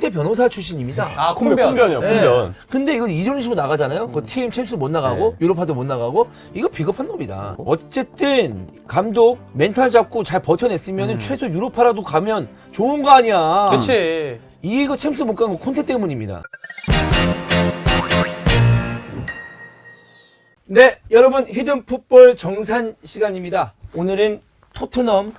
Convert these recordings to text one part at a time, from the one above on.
콘테 변호사 출신입니다. 아, 콘변이요. 네. 콘변. 근데 이건 이런 식으로 나가잖아요. 그 팀 챔스 못 나가고 유로파도 못 나가고 이거 비겁한 놈이다. 어쨌든 감독 멘탈 잡고 잘 버텨냈으면 최소 유로파라도 가면 좋은 거 아니야. 그치. 이거 챔스 못 간 거 콘테 때문입니다. 네, 여러분 히든 풋볼 정산 시간입니다. 오늘은 토트넘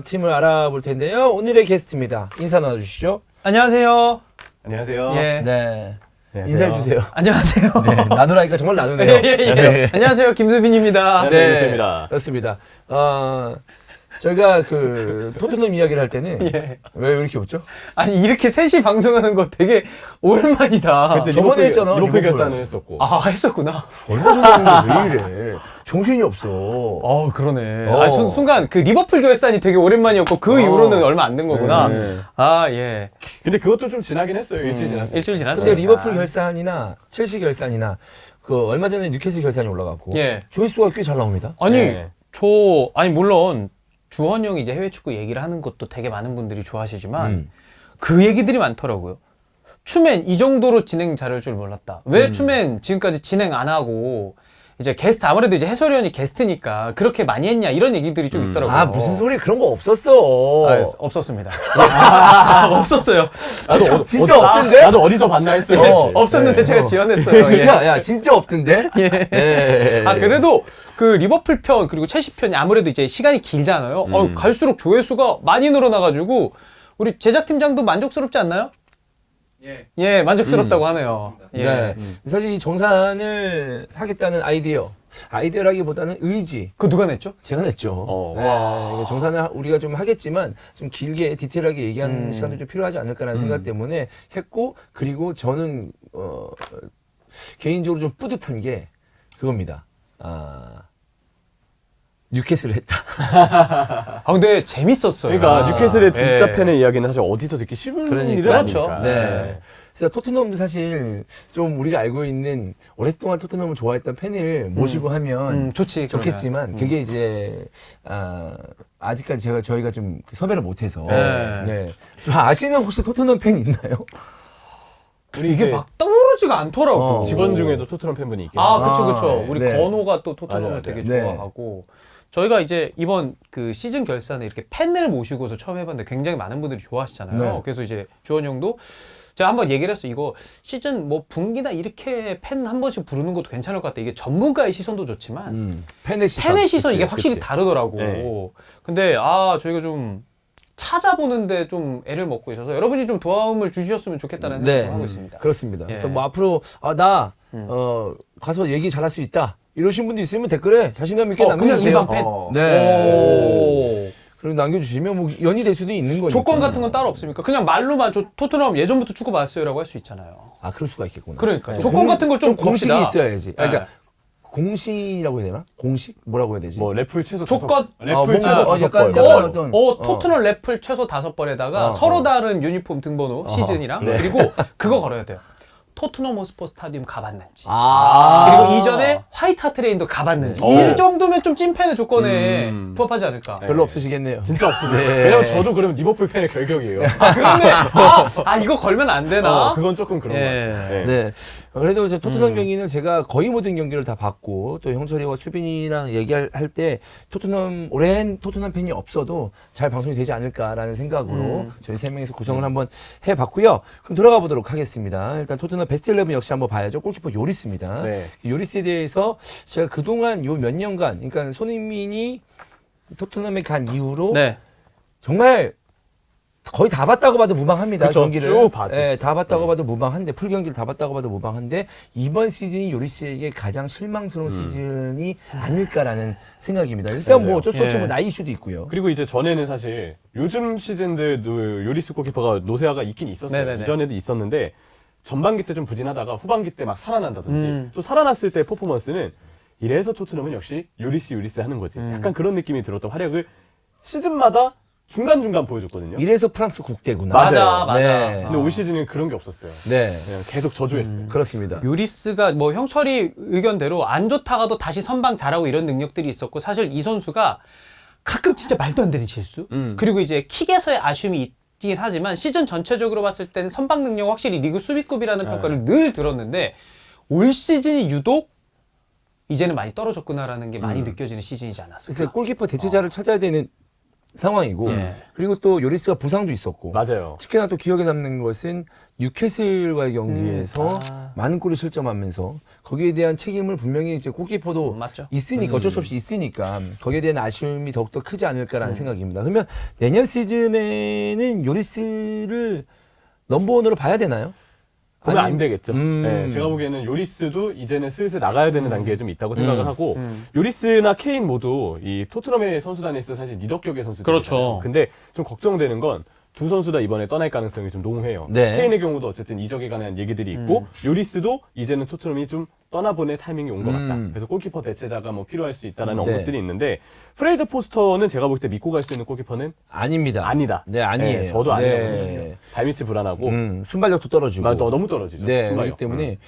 팀을 알아볼 텐데요. 오늘의 게스트입니다. 인사 나눠주시죠. 안녕하세요. 안녕하세요. 예. 네, 안녕하세요. 인사해 주세요. 안녕하세요. 네, 나누라니까 정말 나누네요. 예. 안녕하세요. 김수빈입니다. 네, 김수빈입니다. 그렇습니다. 저희가 그 토트넘 이야기를 할 때는 왜 이렇게 웃죠? 아니, 이렇게 셋이 방송하는 거 되게 오랜만이다. 그때 저번에 했잖아, 리버풀 리버풀. 결산을 했었고. 아, 했었구나. 얼마 전에 했는데 왜 이래? 정신이 없어. 그러네. 어. 순간 그 리버풀 결산이 되게 오랜만이었고 그 이후로는 얼마 안 된 거구나. 네. 아, 예. 근데 그것도 좀 지나긴 했어요. 일주일 지났어요. 일주일 지났어요. 근데 리버풀 결산이나 첼시 결산이나 그 얼마 전에 뉴캐슬 결산이 올라갔고 예. 조회수가 꽤 잘 나옵니다. 아니, 네. 물론 주원 형이 이제 해외 축구 얘기를 하는 것도 되게 많은 분들이 좋아하시지만 그 얘기들이 많더라고요. 추맨 이 정도로 진행 잘할 줄 몰랐다. 왜 추맨 지금까지 진행 안 하고 이제 게스트 아무래도 이제 해설위원이 게스트니까 그렇게 많이 했냐 이런 얘기들이 좀 있더라고요. 아 무슨 소리 그런 거 없었어. 없었습니다. 없었어요. 진짜 없던데? 나도 어디서 봤나 했어요. 없었는데 네. 제가 지원했어요. 진짜 야 진짜 없던데? 예. 아 그래도 그 리버풀 편 그리고 첼시 편이 아무래도 이제 시간이 길잖아요. 갈수록 조회수가 많이 늘어나가지고 우리 제작팀장도 만족스럽지 않나요? 예, 만족스럽다고 하네요. 예. 네. 사실 이 정산을 하겠다는 아이디어라기보다는 의지. 그거 누가 냈죠? 제가 냈죠. 어. 네, 이거 정산을 우리가 좀 하겠지만 좀 길게 디테일하게 얘기하는 시간도 좀 필요하지 않을까라는 생각 때문에 했고 그리고 저는 개인적으로 좀 뿌듯한 게 그겁니다. 뉴캐슬을 했다. 아 근데 재밌었어요. 그러니까 뉴캐슬의 진짜 예. 팬의 이야기는 사실 어디서 듣기 쉬운 일은 그렇죠. 아니니까. 네. 그래서 토트넘도 사실 좀 우리가 알고 있는 오랫동안 토트넘을 좋아했던 팬을 모시고 하면 좋지. 좋겠지만 그게 이제 아직까지 저희가 좀 섭외를 못해서 네. 좀 아시는 혹시 토트넘 팬 있나요? 우리 이게 막 떠오르지가 않더라고. 직원 중에도 토트넘 팬분이 있긴 아, 한데. 그쵸. 우리 네. 건호가 또 토트넘을 맞아요. 되게 네. 좋아하고. 저희가 이제 이번 그 시즌 결산에 이렇게 팬을 모시고서 처음 해봤는데 굉장히 많은 분들이 좋아하시잖아요. 네. 그래서 이제 주원 형도 제가 한번 얘기를 했어요. 이거 시즌 뭐 분기나 이렇게 팬 한 번씩 부르는 것도 괜찮을 것 같다. 이게 전문가의 시선도 좋지만 팬의 시선. 이게 그치, 확실히 그치. 다르더라고. 네. 근데 저희가 좀 찾아보는데 좀 애를 먹고 있어서 여러분이 좀 도움을 주셨으면 좋겠다는 생각을 좀 하고 있습니다. 그렇습니다. 예. 그래서 뭐 앞으로 가서 얘기 잘할 수 있다 이러신 분도 있으면 댓글에 자신감 있게 그냥 남겨주세요. 일반 팬. 네. 그리고 남겨주시면 뭐 연이 될 수도 있는 거니까. 조건 같은 건 따로 없습니까? 그냥 말로만 토트넘 예전부터 축구 봤어요라고 할 수 있잖아요. 아 그럴 수가 있겠구나. 그러니까 네. 조건 같은 걸 좀 공식이 겁시다. 있어야지. 그러니까 공식이라고 해야 되나? 공식 뭐라고 해야 되지? 뭐 래플 최소 조건? 래플 최소 뭔가 5번. 약간 어떤 토트넘 래플 최소 5번에다가 서로 다른 유니폼 등번호 시즌이랑 네. 그리고 그거 걸어야 돼요. 토트넘 호스퍼 스타디움 가봤는지. 아 그리고 이전에 화이트 하트레인도 가봤는지. 네. 이 정도면 좀 찐팬의 조건에 부합하지 않을까. 별로 없으시겠네요. 진짜 없습니다. 네. 왜냐면 저도 그러면 리버풀 팬의 결격이에요. 그런데 이거 걸면 안 되나? 그건 조금 그런 것 같아요. 네. 그래도 이제 토트넘 경기는 제가 거의 모든 경기를 다 봤고 또 형철이와 수빈이랑 얘기할 때 오랜 토트넘 팬이 없어도 잘 방송이 되지 않을까라는 생각으로 저희 세 명이서 구성을 한번 해봤고요. 그럼 들어가 보도록 하겠습니다. 일단 토트넘 베스트 11 역시 한번 봐야죠. 골키퍼 요리스입니다. 네. 요리스에 대해서 제가 그동안 요 몇 년간 그러니까 손흥민이 토트넘에 간 이후로 네. 정말 거의 다 봤다고 봐도 무방합니다. 그쵸, 경기를. 쭉 봤죠. 네, 다 봤다고 봐도 무방한데 풀 경기를 다 봤다고 봐도 무방한데 이번 시즌이 요리스에게 가장 실망스러운 시즌이 아닐까라는 생각입니다. 일단 뭐 어쩔 수 없이 뭐 나이 이슈도 있고요. 그리고 이제 전에는 사실 요즘 시즌들도 요리스 골키퍼가 노세아가 있긴 있었어요. 네네네. 이전에도 있었는데 전반기 때 좀 부진하다가 후반기 때 막 살아난다든지 또 살아났을 때 퍼포먼스는 이래서 토트넘은 역시 요리스 하는 거지. 약간 그런 느낌이 들었던 활약을 시즌마다 중간중간 보여줬거든요. 이래서 프랑스 국대구나. 맞아. 네. 근데 올 시즌은 그런 게 없었어요. 네. 그냥 계속 저조했어요. 그렇습니다. 요리스가 뭐 형철이 의견대로 안 좋다가도 다시 선방 잘하고 이런 능력들이 있었고 사실 이 선수가 가끔 진짜 말도 안 되는 실수 그리고 이제 킥에서의 아쉬움이 있긴 하지만 시즌 전체적으로 봤을 때는 선방 능력 확실히 리그 수비급이라는 네. 평가를 늘 들었는데 올 시즌이 유독 이제는 많이 떨어졌구나라는 게 많이 느껴지는 시즌이지 않았을까. 그래서 골키퍼 대체자를 찾아야 되는 상황이고 예. 그리고 또 요리스가 부상도 있었고 맞아요. 특히나 또 기억에 남는 것은 뉴캐슬과의 경기에서 많은 골을 실점하면서 거기에 대한 책임을 분명히 이제 골키퍼도 맞죠. 있으니까 어쩔 수 없이 있으니까 거기에 대한 아쉬움이 더욱더 크지 않을까라는 생각입니다. 그러면 내년 시즌에는 요리스를 넘버원으로 봐야 되나요? 보면 아니, 안 되겠죠. 네, 제가 보기에는 요리스도 이제는 슬슬 나가야 되는 단계에 좀 있다고 생각을 하고 요리스나 케인 모두 이 토트넘의 선수단에 있어 사실 리더격의 선수들. 그렇죠. 근데 좀 걱정되는 건 두 선수 다 이번에 떠날 가능성이 좀 농후해요. 네. 케인의 경우도 어쨌든 이적에 관한 얘기들이 있고 요리스도 이제는 토트넘이 좀 떠나보낼 타이밍이 온 것 같다. 그래서 골키퍼 대체자가 뭐 필요할 수 있다는 네. 언급들이 있는데 프레이드 포스터는 제가 볼 때 믿고 갈 수 있는 골키퍼는 아닙니다. 아니다. 네, 아니에요. 네, 저도 아니라고 네. 생각해요. 발밑이 불안하고 순발력도 떨어지고. 너무 떨어지죠. 네, 순발력. 그렇기 때문에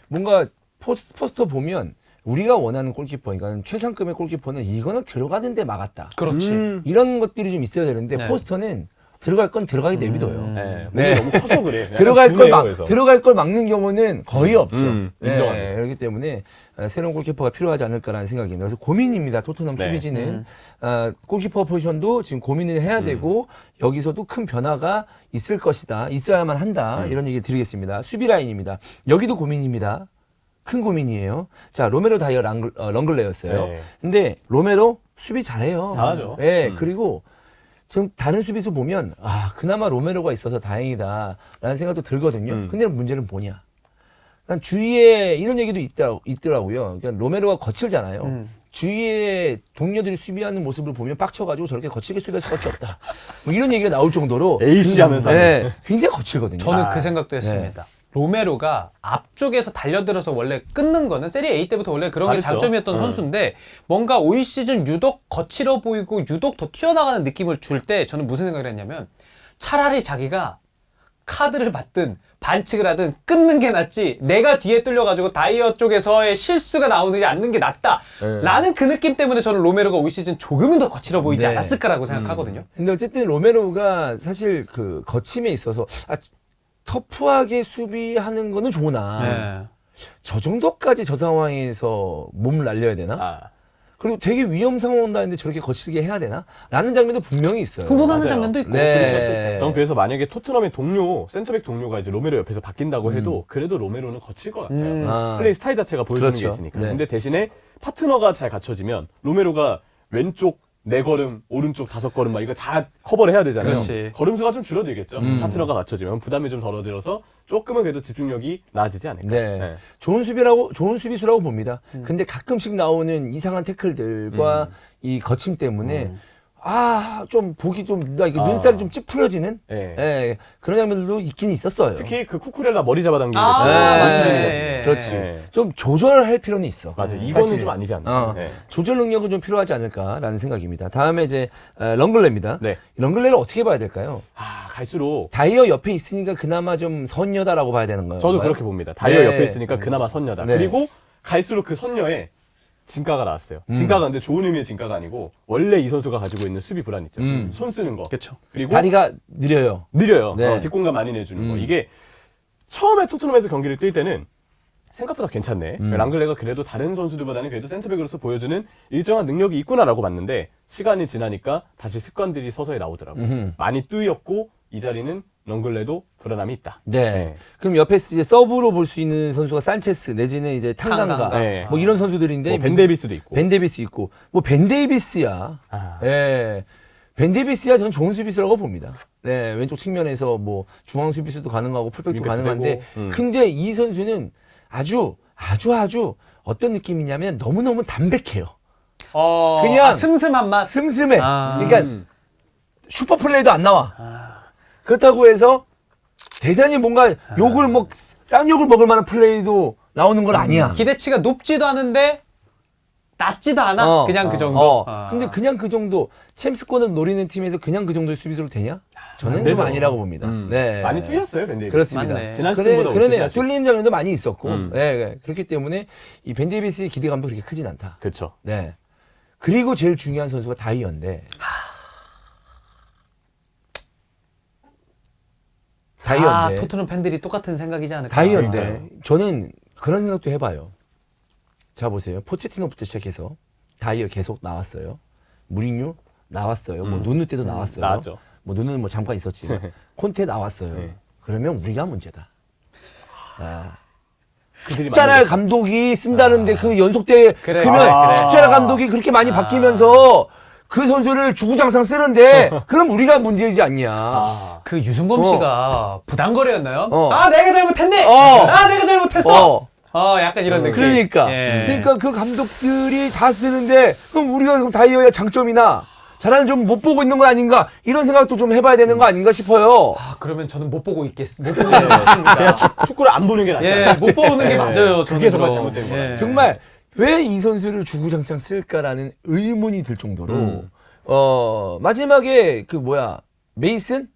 뭔가 포스터 보면 우리가 원하는 골키퍼, 그러니까 최상급의 골키퍼는 이거는 들어가는데 막았다. 그렇지. 이런 것들이 좀 있어야 되는데 네. 포스터는 들어갈 건 들어가게 내비둬요. 네, 네. 몸이 너무 커서 그래. 들어갈 걸 막는 경우는 거의 없죠. 인정합니다. 네, 그렇기 때문에 새로운 골키퍼가 필요하지 않을까라는 생각입니다. 그래서 고민입니다. 토트넘 네. 수비진은 골키퍼 포지션도 지금 고민을 해야 되고 여기서도 큰 변화가 있을 것이다. 있어야만 한다. 이런 얘기 드리겠습니다. 수비 라인입니다. 여기도 고민입니다. 큰 고민이에요. 자, 로메로 다이어 런글레였어요. 네. 근데 로메로 수비 잘해요. 잘하죠. 네, 그리고 지금 다른 수비수 보면 그나마 로메로가 있어서 다행이다라는 생각도 들거든요. 근데 문제는 뭐냐? 난 주위에 이런 얘기도 있더라고요. 그러니까 로메로가 거칠잖아요. 주위에 동료들이 수비하는 모습을 보면 빡쳐가지고 저렇게 거칠게 수비할 수밖에 없다. 뭐 이런 얘기가 나올 정도로 에이씨 하면서 네, 굉장히 거칠거든요. 저는 그 생각도 했습니다. 로메로가 앞쪽에서 달려들어서 원래 끊는 거는 세리에 A 때부터 원래 그런 게 잘했죠. 장점이었던 선수인데 뭔가 올 시즌 유독 거칠어 보이고 유독 더 튀어나가는 느낌을 줄 때 저는 무슨 생각을 했냐면 차라리 자기가 카드를 받든 반칙을 하든 끊는 게 낫지 내가 뒤에 뚫려가지고 다이어 쪽에서의 실수가 나오지 않는 게 낫다 라는 그 느낌 때문에 저는 로메로가 올 시즌 조금은 더 거칠어 보이지 네. 않았을까라고 생각하거든요. 근데 어쨌든 로메로가 사실 그 거침에 있어서 터프하게 수비하는 거는 좋으나 네. 저 정도까지 저 상황에서 몸을 날려야 되나? 그리고 되게 위험 상황 온다는데 저렇게 거칠게 해야 되나? 라는 장면도 분명히 있어요. 흥분하는 맞아요. 장면도 있고 네. 부딪혔을 때. 전 그래서 만약에 토트넘의 동료, 센터백 동료가 이제 로메로 옆에서 바뀐다고 해도 그래도 로메로는 거칠 것 같아요. 플레이 스타일 자체가 보여주는 게 그렇죠. 있으니까. 네. 근데 대신에 파트너가 잘 갖춰지면 로메로가 왼쪽 4걸음, 오른쪽 5걸음 막 이거 다 커버를 해야 되잖아요. 그렇지. 걸음수가 좀 줄어들겠죠. 파트너가 갖춰지면 부담이 좀 덜어들어서 조금은 그래도 집중력이 나아지지 않을까. 네. 좋은 수비수라고 봅니다. 근데 가끔씩 나오는 이상한 태클들과 이 거침 때문에 좀 보기 나 이게 눈살이 좀 찌푸려지는 네. 예, 그런 장면들도 있긴 있었어요. 특히 그 쿠쿠렐라 머리 잡아당기는 거. 맞네. 그렇지. 네. 좀 조절할 필요는 있어. 맞아. 이거는 사실. 좀 아니지 않나. 네. 조절 능력은 좀 필요하지 않을까라는 생각입니다. 다음에 이제 런글레입니다. 네. 런글레를 어떻게 봐야 될까요? 갈수록 다이어 옆에 있으니까 그나마 좀 선녀다라고 봐야 되는 거예요. 저도 그렇게 봅니다. 다이어 네. 옆에 있으니까 그나마 선녀다. 네. 그리고 갈수록 그 선녀에 진가가 나왔어요. 진가가 근데 좋은 의미의 진가가 아니고 원래 이 선수가 가지고 있는 수비 불안 있죠. 손 쓰는 거. 그렇죠. 그리고 다리가 느려요. 느려요. 네. 뒷공간 많이 내주는 거. 이게 처음에 토트넘에서 경기를 뛸 때는 생각보다 괜찮네. 랑글레가 그래도 다른 선수들보다는 그래도 센터백으로서 보여주는 일정한 능력이 있구나라고 봤는데 시간이 지나니까 다시 습관들이 서서히 나오더라고요. 많이 뚜였고 이 자리는 랑글레도 불안함이 있다. 네. 네. 그럼 옆에 이제 서브로 볼 수 있는 선수가 산체스 내지는 이제 탕강가 탕강가. 네. 뭐 이런 선수들인데 벤 데이비스도 있고. 벤 데이비스 있고 뭐 벤 데이비스야. 예. 벤 데이비스야 저는 좋은 수비수라고 봅니다. 네, 왼쪽 측면에서 뭐 중앙 수비수도 가능하고 풀백도 윙백도 가능한데 되고, 근데 이 선수는 아주 어떤 느낌이냐면 너무너무 담백해요. 그냥 슴슴한 맛. 슴슴해. 아. 그러니까 슈퍼 플레이도 안 나와. 그렇다고 해서 대단히 뭔가 욕을 쌍욕을 먹을 만한 플레이도 나오는 건 아니야. 기대치가 높지도 않은데 낮지도 않아. 그냥 그 정도. 근데 그냥 그 정도 챔스권을 노리는 팀에서 그냥 그 정도의 수비수로 되냐? 저는 좀 되죠. 아니라고 봅니다. 네. 많이 뚫렸어요, 벤 데이비스. 그렇습니다. 맞네. 지난 시즌보다 그러네요. 훨씬 뚫리는 장면도 많이 있었고. 음. 네. 그렇기 때문에 이 벤 데이비스의 기대감도 그렇게 크진 않다. 그렇죠. 네. 그리고 제일 중요한 선수가 다이어인데. 다이어인데. 토트넘 팬들이 똑같은 생각이지 않을까. 다이어인데 그러니까요. 저는 그런 생각도 해봐요. 자 보세요. 포체티노부터 시작해서 다이어 계속 나왔어요. 무리뉴 나왔어요. 뭐 누누 때도 나왔어요. 나왔죠. 뭐 누누는 뭐 잠깐 있었지만 콘테 나왔어요. 네. 그러면 우리가 문제다. 그들이 축자랄 만든 감독이 쓴다는데 그 연속대 그래, 그러면 그래. 축자랄 감독이 그렇게 많이 바뀌면서 그 선수를 주구장창 쓰는데 그럼 우리가 문제이지 않냐. 그 유승범 씨가 부당거래였나요? 어. 아 내가 잘못했네. 어. 아 내가 잘못했어. 어. 약간 이런 느낌. 그러니까 예. 그러니까 그 감독들이 다 쓰는데 그럼 우리가 그럼 다이어의 장점이나 잘하는 점 못 보고 있는 거 아닌가 이런 생각도 좀 해봐야 되는 거 아닌가 싶어요. 그러면 저는 못 보고 있겠습니다. 못 보고 있겠습니다. 그냥 축구를 안 보는 게 낫죠. 예, 못 보는 게 맞아요. 그게 저는 정말 그럼. 잘못된 거예요. 정말 왜 이 선수를 주구장창 쓸까라는 의문이 들 정도로 마지막에 그 뭐야 메이슨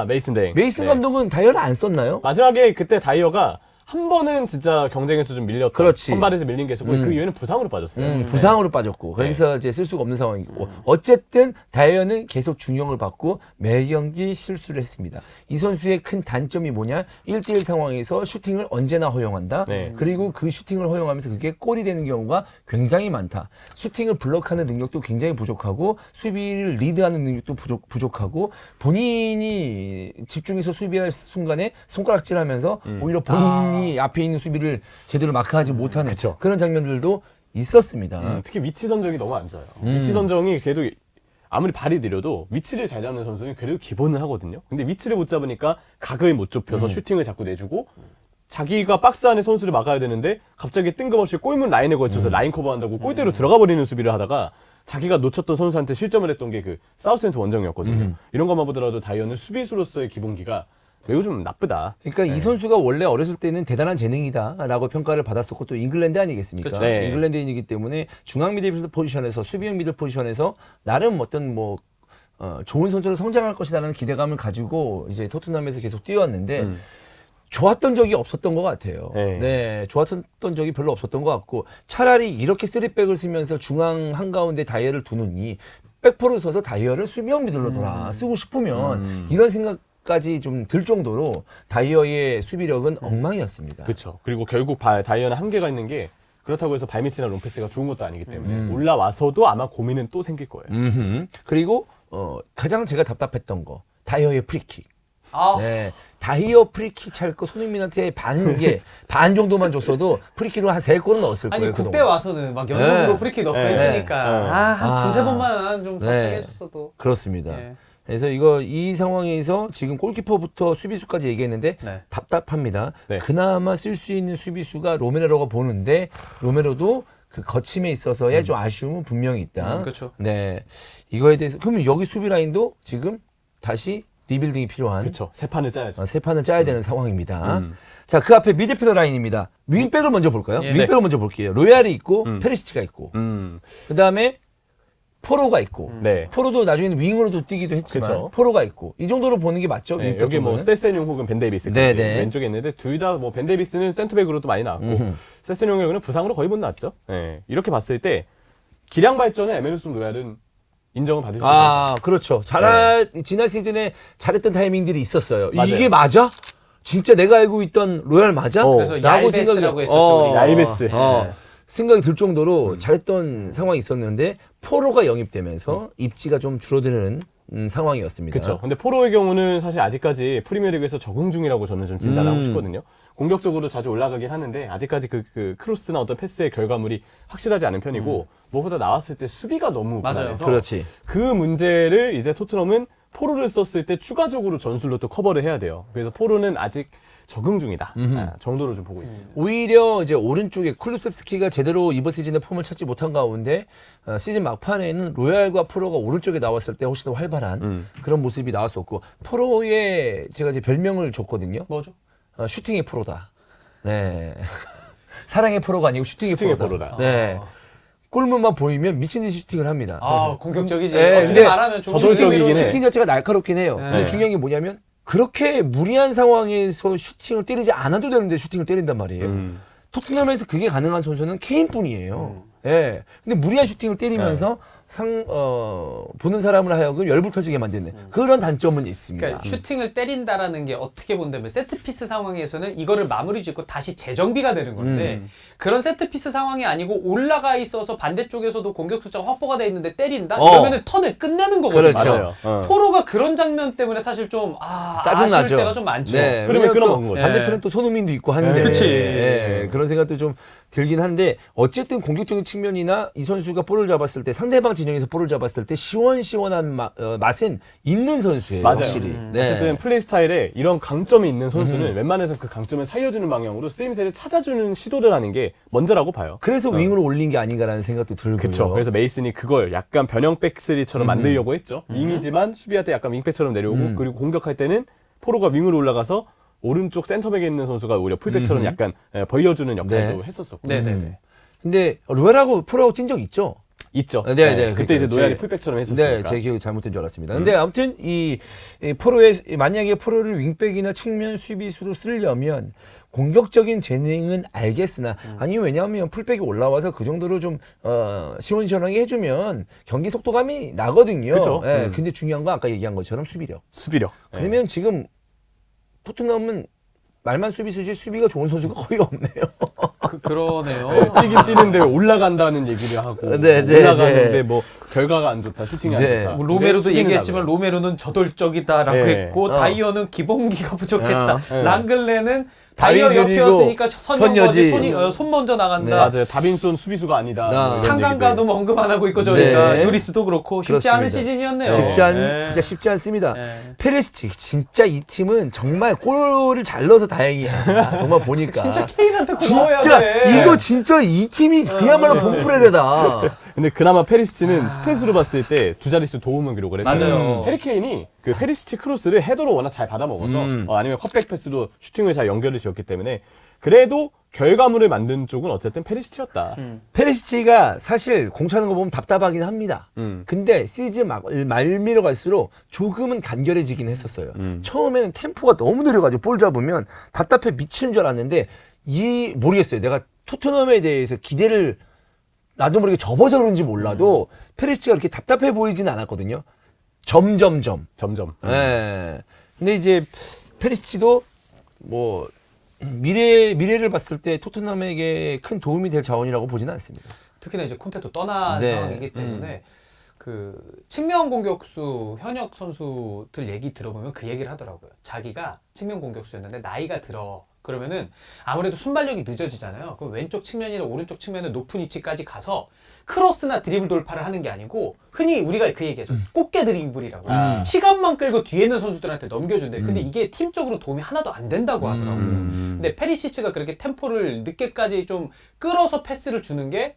메이슨 데잉. 메이슨 네. 감독은 다이어를 안 썼나요? 마지막에 그때 다이어가 한 번은 진짜 경쟁에서 좀 밀렸고 그렇지. 선발에서 밀린 게 있었고 그 이후에는 부상으로 빠졌어요. 부상으로 빠졌고 거기서 이제 쓸 수가 없는 상황이고 어쨌든 다이어는 계속 중용을 받고 매 경기 실수를 했습니다. 이 선수의 큰 단점이 뭐냐? 1대1 상황에서 슈팅을 언제나 허용한다. 네. 그리고 그 슈팅을 허용하면서 그게 골이 되는 경우가 굉장히 많다. 슈팅을 블록하는 능력도 굉장히 부족하고 수비를 리드하는 능력도 부족하고 본인이 집중해서 수비할 순간에 손가락질하면서 오히려 본인이 앞에 있는 수비를 제대로 마크하지 못하는 그쵸. 그런 장면들도 있었습니다. 특히 위치 선정이 너무 안 좋아요. 위치 선정이 그래도 아무리 발이 느려도 위치를 잘 잡는 선수는 그래도 기본을 하거든요. 근데 위치를 못 잡으니까 각을 못 좁혀서 슈팅을 자꾸 내주고 자기가 박스 안에 선수를 막아야 되는데 갑자기 뜬금없이 골문 라인에 걸쳐서 라인 커버한다고 골대로 들어가 버리는 수비를 하다가 자기가 놓쳤던 선수한테 실점을 했던 게 그 사우스엔트 원정이었거든요. 이런 것만 보더라도 다이어는 수비수로서의 기본기가 매우 좀 나쁘다. 그러니까 이 선수가 원래 어렸을 때는 대단한 재능이다라고 평가를 받았었고 또 잉글랜드 아니겠습니까? 그쵸. 네. 잉글랜드인이기 때문에 중앙 미드필더 포지션에서 수비형 미드 포지션에서 나름 어떤 뭐 좋은 선수로 성장할 것이라는 기대감을 가지고 이제 토트넘에서 계속 뛰어왔는데 좋았던 적이 없었던 것 같아요. 네. 네, 좋았던 적이 별로 없었던 것 같고 차라리 이렇게 쓰리백을 쓰면서 중앙 한가운데 다이어를 두느니 백포를 써서 다이어를 수비형 미들로 쓰고 싶으면 이런 생각까지 좀 들 정도로 다이어의 수비력은 엉망이었습니다. 그렇죠. 그리고 결국 다이어는 한계가 있는 게 그렇다고 해서 발밑이나 롱패스가 좋은 것도 아니기 때문에 올라와서도 아마 고민은 또 생길 거예요. 그리고 가장 제가 답답했던 거 다이어의 프리킥. 아, 네, 다이어 프리킥 찰 거 손흥민한테 반 정도만 줬어도 프리킥으로 한 3골은 넣었을 아니 거예요. 국대 그동안. 와서는 막 연속으로 네. 프리킥 넣고 네. 했으니까 네. 한 두세 아. 번만 좀 더 네. 차게 해줬어도. 그렇습니다. 예. 그래서 이 상황에서 지금 골키퍼부터 수비수까지 얘기했는데 네. 답답합니다. 네. 그나마 쓸 수 있는 수비수가 로메로가 보는데 로메로도 그 거침에 있어서의 좀 아쉬움은 분명히 있다. 그렇죠. 네, 이거에 대해서 그러면 여기 수비 라인도 지금 다시 리빌딩이 필요한 그렇죠. 새 판을 짜야죠. 세 판을 짜야 되는 상황입니다. 자, 그 앞에 미드필더 라인입니다. 윙백을 먼저 볼까요? 예. 윙백을 먼저 볼게요. 로얄이 있고 페리시치가 있고 그 다음에 포로가 있고 네. 포로도 나중에는 윙으로도 뛰기도 했지만 그쵸. 포로가 있고 이 정도로 보는 게 맞죠? 네, 윙백 여기 뭐 정도는? 세세뇽 혹은 벤 데이비스 네, 네. 왼쪽에 있는데 둘 다 뭐 벤 데이비스는 센터백으로도 많이 나왔고 세세뇽의 경우는 부상으로 거의 못 나왔죠. 네. 이렇게 봤을 때 기량 발전에 에메르슨 로얄은 인정을 받을 수 있어요. 아, 그렇죠. 지난 시즌에 잘했던 타이밍들이 있었어요. 맞아요. 이게 맞아? 진짜 내가 알고 있던 로얄 맞아? 그래서 라고 얄베스라고 생각이- 했었죠, 우리가. 얄베스. 네. 생각이 들 정도로 잘했던 상황이 있었는데 포로가 영입되면서 입지가 좀 줄어드는 상황이었습니다. 그렇죠. 근데 포로의 경우는 사실 아직까지 프리미어리그에서 적응 중이라고 저는 좀 진단하고 싶거든요. 공격적으로 자주 올라가긴 하는데 아직까지 그 크로스나 어떤 패스의 결과물이 확실하지 않은 편이고 무엇보다 나왔을 때 수비가 너무 맞아요. 불안해서 그렇지. 그 문제를 이제 토트넘은 포로를 썼을 때 추가적으로 전술로 또 커버를 해야 돼요. 그래서 포로는 아직 적응 중이다 정도로 좀 보고 있습니다. 오히려 이제 오른쪽에 쿨루셉스키가 제대로 이번 시즌에 폼을 찾지 못한 가운데 시즌 막판에는 로얄과 포로가 오른쪽에 나왔을 때 훨씬 더 활발한 그런 모습이 나왔었고 포로의 제가 이제 별명을 줬거든요. 뭐죠? 슈팅의 포로다. 네. 사랑의 포로가 아니고 슈팅의 슈팅의 포로다. 포로다. 네. 골문만 보이면 미친 듯이 슈팅을 합니다. 아, 공격적이지. 네, 어떻게 근데 말하면 좀 저돌적이긴 해. 슈팅 자체가 날카롭긴 해요. 네. 근데 중요한 게 뭐냐면 그렇게 무리한 상황에서 슈팅을 때리지 않아도 되는데 슈팅을 때린단 말이에요. 토트넘에서 그게 가능한 선수는 케인뿐이에요. 예. 근데 무리한 슈팅을 때리면서 보는 사람을 하여금 열불 터지게 만드는 그런 단점은 있습니다. 그러니까 슈팅을 때린다라는 게 어떻게 본다면 세트피스 상황에서는 이거를 마무리 짓고 다시 재정비가 되는 건데 그런 세트피스 상황이 아니고 올라가 있어서 반대쪽에서도 공격 숫자가 확보가 돼 있는데 때린다? 이러면은 턴을 끝내는 거거든요. 그렇죠. 맞아요. 포로가 그런 장면 때문에 사실 좀 짜증나죠. 아쉬울 때가 좀 많죠. 네, 그러면 왜냐면 또 끌어먹은 거죠. 반대편은 또 손흥민도 있고 한데 그치. 예, 그런 생각도 좀 들긴 한데 어쨌든 공격적인 측면이나 이 선수가 볼을 잡았을 때 상대방 진영에서 볼을 잡았을 때 시원시원한 맛은 있는 선수예요. 맞아요. 확실히. 어쨌든 플레이 스타일에 이런 강점이 있는 선수는 웬만해서 그 강점을 살려주는 방향으로 쓰임새를 찾아주는 시도를 하는 게 먼저라고 봐요. 그래서 윙으로 올린 게 아닌가라는 생각도 들고요. 그렇죠. 그래서 메이슨이 그걸 약간 변형 백스리처럼 만들려고 했죠. 윙이지만 수비할 때 약간 윙백처럼 내려오고 그리고 공격할 때는 포로가 윙으로 올라가서 오른쪽 센터백에 있는 선수가 오히려 풀백처럼 약간 벌려주는 역할도 네. 했었었고. 네네네. 근데 로얄하고 프로하고 뛴 적 있죠? 있죠. 네, 그때 이제 그러니까요. 노얄이 제- 풀백처럼 했었으니까. 네, 제 기억이 잘못된 줄 알았습니다. 근데 아무튼 이 포로의 만약에 포로를 윙백이나 측면 수비수로 쓰려면 공격적인 재능은 알겠으나 아니 왜냐하면 풀백이 올라와서 그 정도로 좀 시원시원하게 해주면 경기 속도감이 나거든요. 그쵸. 예, 근데 중요한 건 아까 얘기한 것처럼 수비력. 수비력. 그러면 지금 토트넘은 말만 수비수지 수비가 좋은 선수가 거의 없네요. 그러네요. 뛰긴 뛰는데 올라간다는 얘기를 하고 네, 네, 올라가는데 네. 뭐 결과가 안 좋다, 슈팅이 안 네. 좋다. 뭐 로메로도 근데 얘기했지만 수비는 로메로는 저돌적이다라고 네. 했고 다이어는 기본기가 부족했다. 네. 랑글레는 다이어 다리 느리고 옆이었으니까 선여지 선여지. 손 먼저 나간다. 네. 맞아요. 다빈손 수비수가 아니다. 뭐 이런 탄강가도 얘기들. 뭐 언급 안 하고 있고 저희가 네. 요리스도 그렇고 쉽지 않은 그렇습니다. 시즌이었네요. 진짜 쉽지 않습니다. 네. 페리시치 진짜 이 팀은 정말 골을 잘 넣어서 다행이야. 정말 보니까. 진짜 케인한테 고마워야 진짜 돼. 이거 진짜 이 팀이 그야말로 본프레레다. 근데 그나마 페리시치는 스탯으로 봤을 때 두 자릿수 도움을 기록을 했죠. 맞아요. 해리케인이 그 페리시치 크로스를 헤더로 워낙 잘 받아먹어서 아니면 컵백 패스로 슈팅을 잘 연결을 지었기 때문에 그래도 결과물을 만든 쪽은 어쨌든 페리시치였다. 페리시치가 사실 공 차는 거 보면 답답하긴 합니다. 근데 시즌 말미로 갈수록 조금은 간결해지긴 했었어요. 처음에는 템포가 너무 느려가지고 볼 잡으면 답답해 미치는 줄 알았는데 모르겠어요. 내가 토트넘에 대해서 기대를 나도 모르게 접어서 그런지 몰라도 페리시치가 그렇게 답답해 보이지는 않았거든요. 점점점. 점점. 예. 근데 이제 페리시치도 뭐 미래를 봤을 때 토트넘에게 큰 도움이 될 자원이라고 보지는 않습니다. 특히나 이제 콘테도 떠난 네. 상황이기 때문에 그 측면 공격수 현역 선수들 얘기 들어보면 그 얘기를 하더라고요. 자기가 측면 공격수였는데 나이가 들어. 그러면은 아무래도 순발력이 늦어지잖아요. 그럼 왼쪽 측면이나 오른쪽 측면의 높은 위치까지 가서 크로스나 드리블 돌파를 하는 게 아니고 흔히 우리가 그 얘기하죠. 꽃게 드리블이라고. 시간만 끌고 뒤에 있는 선수들한테 넘겨준대. 근데 이게 팀적으로 도움이 하나도 안 된다고 하더라고요. 근데 페리시치가 그렇게 템포를 늦게까지 좀 끌어서 패스를 주는 게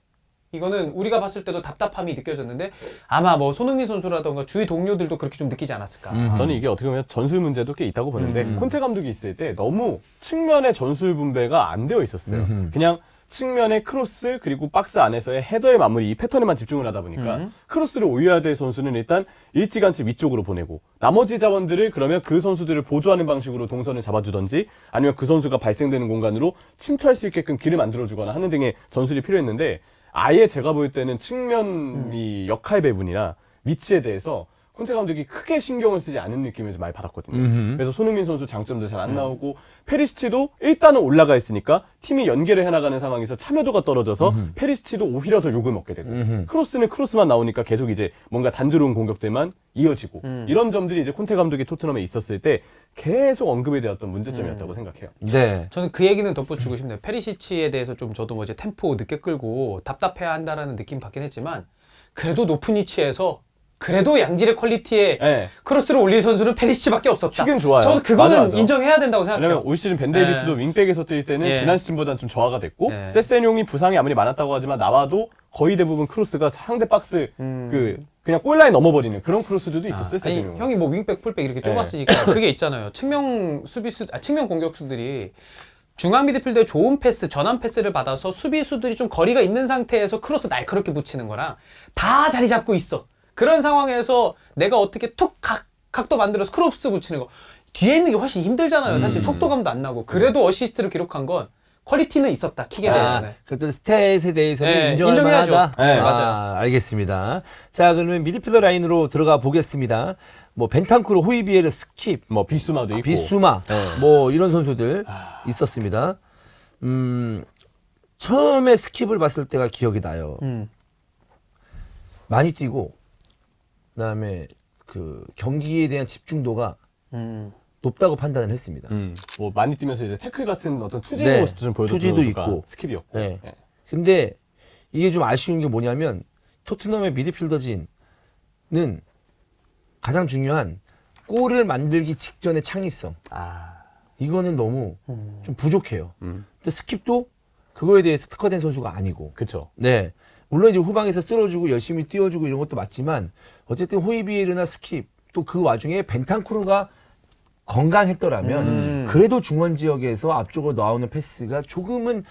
이거는 우리가 봤을 때도 답답함이 느껴졌는데 아마 뭐 손흥민 선수라던가 주위 동료들도 그렇게 좀 느끼지 않았을까. 저는 이게 어떻게 보면 전술 문제도 꽤 있다고 보는데 콘테 감독이 있을 때 너무 측면의 전술 분배가 안 되어 있었어요. 그냥 측면의 크로스 그리고 박스 안에서의 헤더의 마무리 이 패턴에만 집중을 하다 보니까 크로스를 올려야 될 선수는 일단 일찌감치 위쪽으로 보내고 나머지 자원들을 그러면 그 선수들을 보조하는 방식으로 동선을 잡아주던지 아니면 그 선수가 발생되는 공간으로 침투할 수 있게끔 길을 만들어주거나 하는 등의 전술이 필요했는데 아예 제가 볼 때는 측면 이 역할 배분이나 위치에 대해서 콘테 감독이 크게 신경을 쓰지 않은 느낌을 좀 많이 받았거든요. 그래서 손흥민 선수 장점도 잘 안 나오고 페리시치도 일단은 올라가 있으니까 팀이 연계를 해나가는 상황에서 참여도가 떨어져서 페리시치도 오히려 더 욕을 먹게 되고 크로스는 크로스만 나오니까 계속 이제 뭔가 단조로운 공격들만 이어지고 이런 점들이 이제 콘테 감독이 토트넘에 있었을 때 계속 언급이 되었던 문제점이었다고 생각해요. 네. 저는 그 얘기는 덧붙이고 싶네요. 페리시치에 대해서 좀 저도 뭐 이제 템포 늦게 끌고 답답해야 한다라는 느낌 받긴 했지만 그래도 높은 위치에서 그래도 양질의 퀄리티의 네. 크로스를 올릴 선수는 페리시치밖에 없었다. 킥은 좋아요. 저는 그거는 맞아. 인정해야 된다고 생각해요. 왜냐면 올 시즌 벤 데이비스도 윙백에서 뛸 때는 예. 지난 시즌보다는 좀 저하가 됐고 예. 세세뇽이 부상이 아무리 많았다고 하지만 나와도 거의 대부분 크로스가 상대 박스 그냥 골라인 넘어버리는 그런 크로스들도 있었어요. 아니 세세뇽은. 형이 뭐 윙백, 풀백 이렇게 좁았으니까 그게 있잖아요. 측면 공격수들이 중앙 미드필더의 좋은 패스, 전환 패스를 받아서 수비수들이 좀 거리가 있는 상태에서 크로스 날카롭게 붙이는 거랑 다 자리 잡고 있어. 그런 상황에서 내가 어떻게 툭 각도 만들어서 크로스 붙이는 거 뒤에 있는 게 훨씬 힘들잖아요. 사실 속도감도 안 나고 그래도 어시스트를 기록한 건 퀄리티는 있었다. 킥에 대해서는. 그것도 스탯에 대해서는 네, 인정할 인정해야죠. 만하다. 네, 맞아요. 알겠습니다. 자, 그러면 미드필더 라인으로 들어가 보겠습니다. 뭐 벤탄쿠르, 호이비에르, 스킵, 뭐 비수마도 있고. 비수마, 네. 뭐 이런 선수들 있었습니다. 처음에 스킵을 봤을 때가 기억이 나요. 많이 뛰고, 그다음에 그 경기에 대한 집중도가 높다고 판단을 했습니다. 뭐 많이 뛰면서 이제 태클 같은 어떤 투지의 네, 모습도 좀 보여줬던 투지도 선수가 있고. 스킵이었고. 네. 네. 근데 이게 좀 아쉬운 게 뭐냐면 토트넘의 미드필더진은 가장 중요한 골을 만들기 직전의 창의성. 아. 이거는 너무 좀 부족해요. 근데 스킵도 그거에 대해서 특화된 선수가 아니고. 그쵸. 네. 물론 이제 후방에서 쓸어주고 열심히 띄워주고 이런 것도 맞지만 어쨌든 호이비에르나 스킵 또 그 와중에 벤탄쿠르가 건강했더라면 그래도 중원 지역에서 앞쪽으로 나오는 패스가 조금은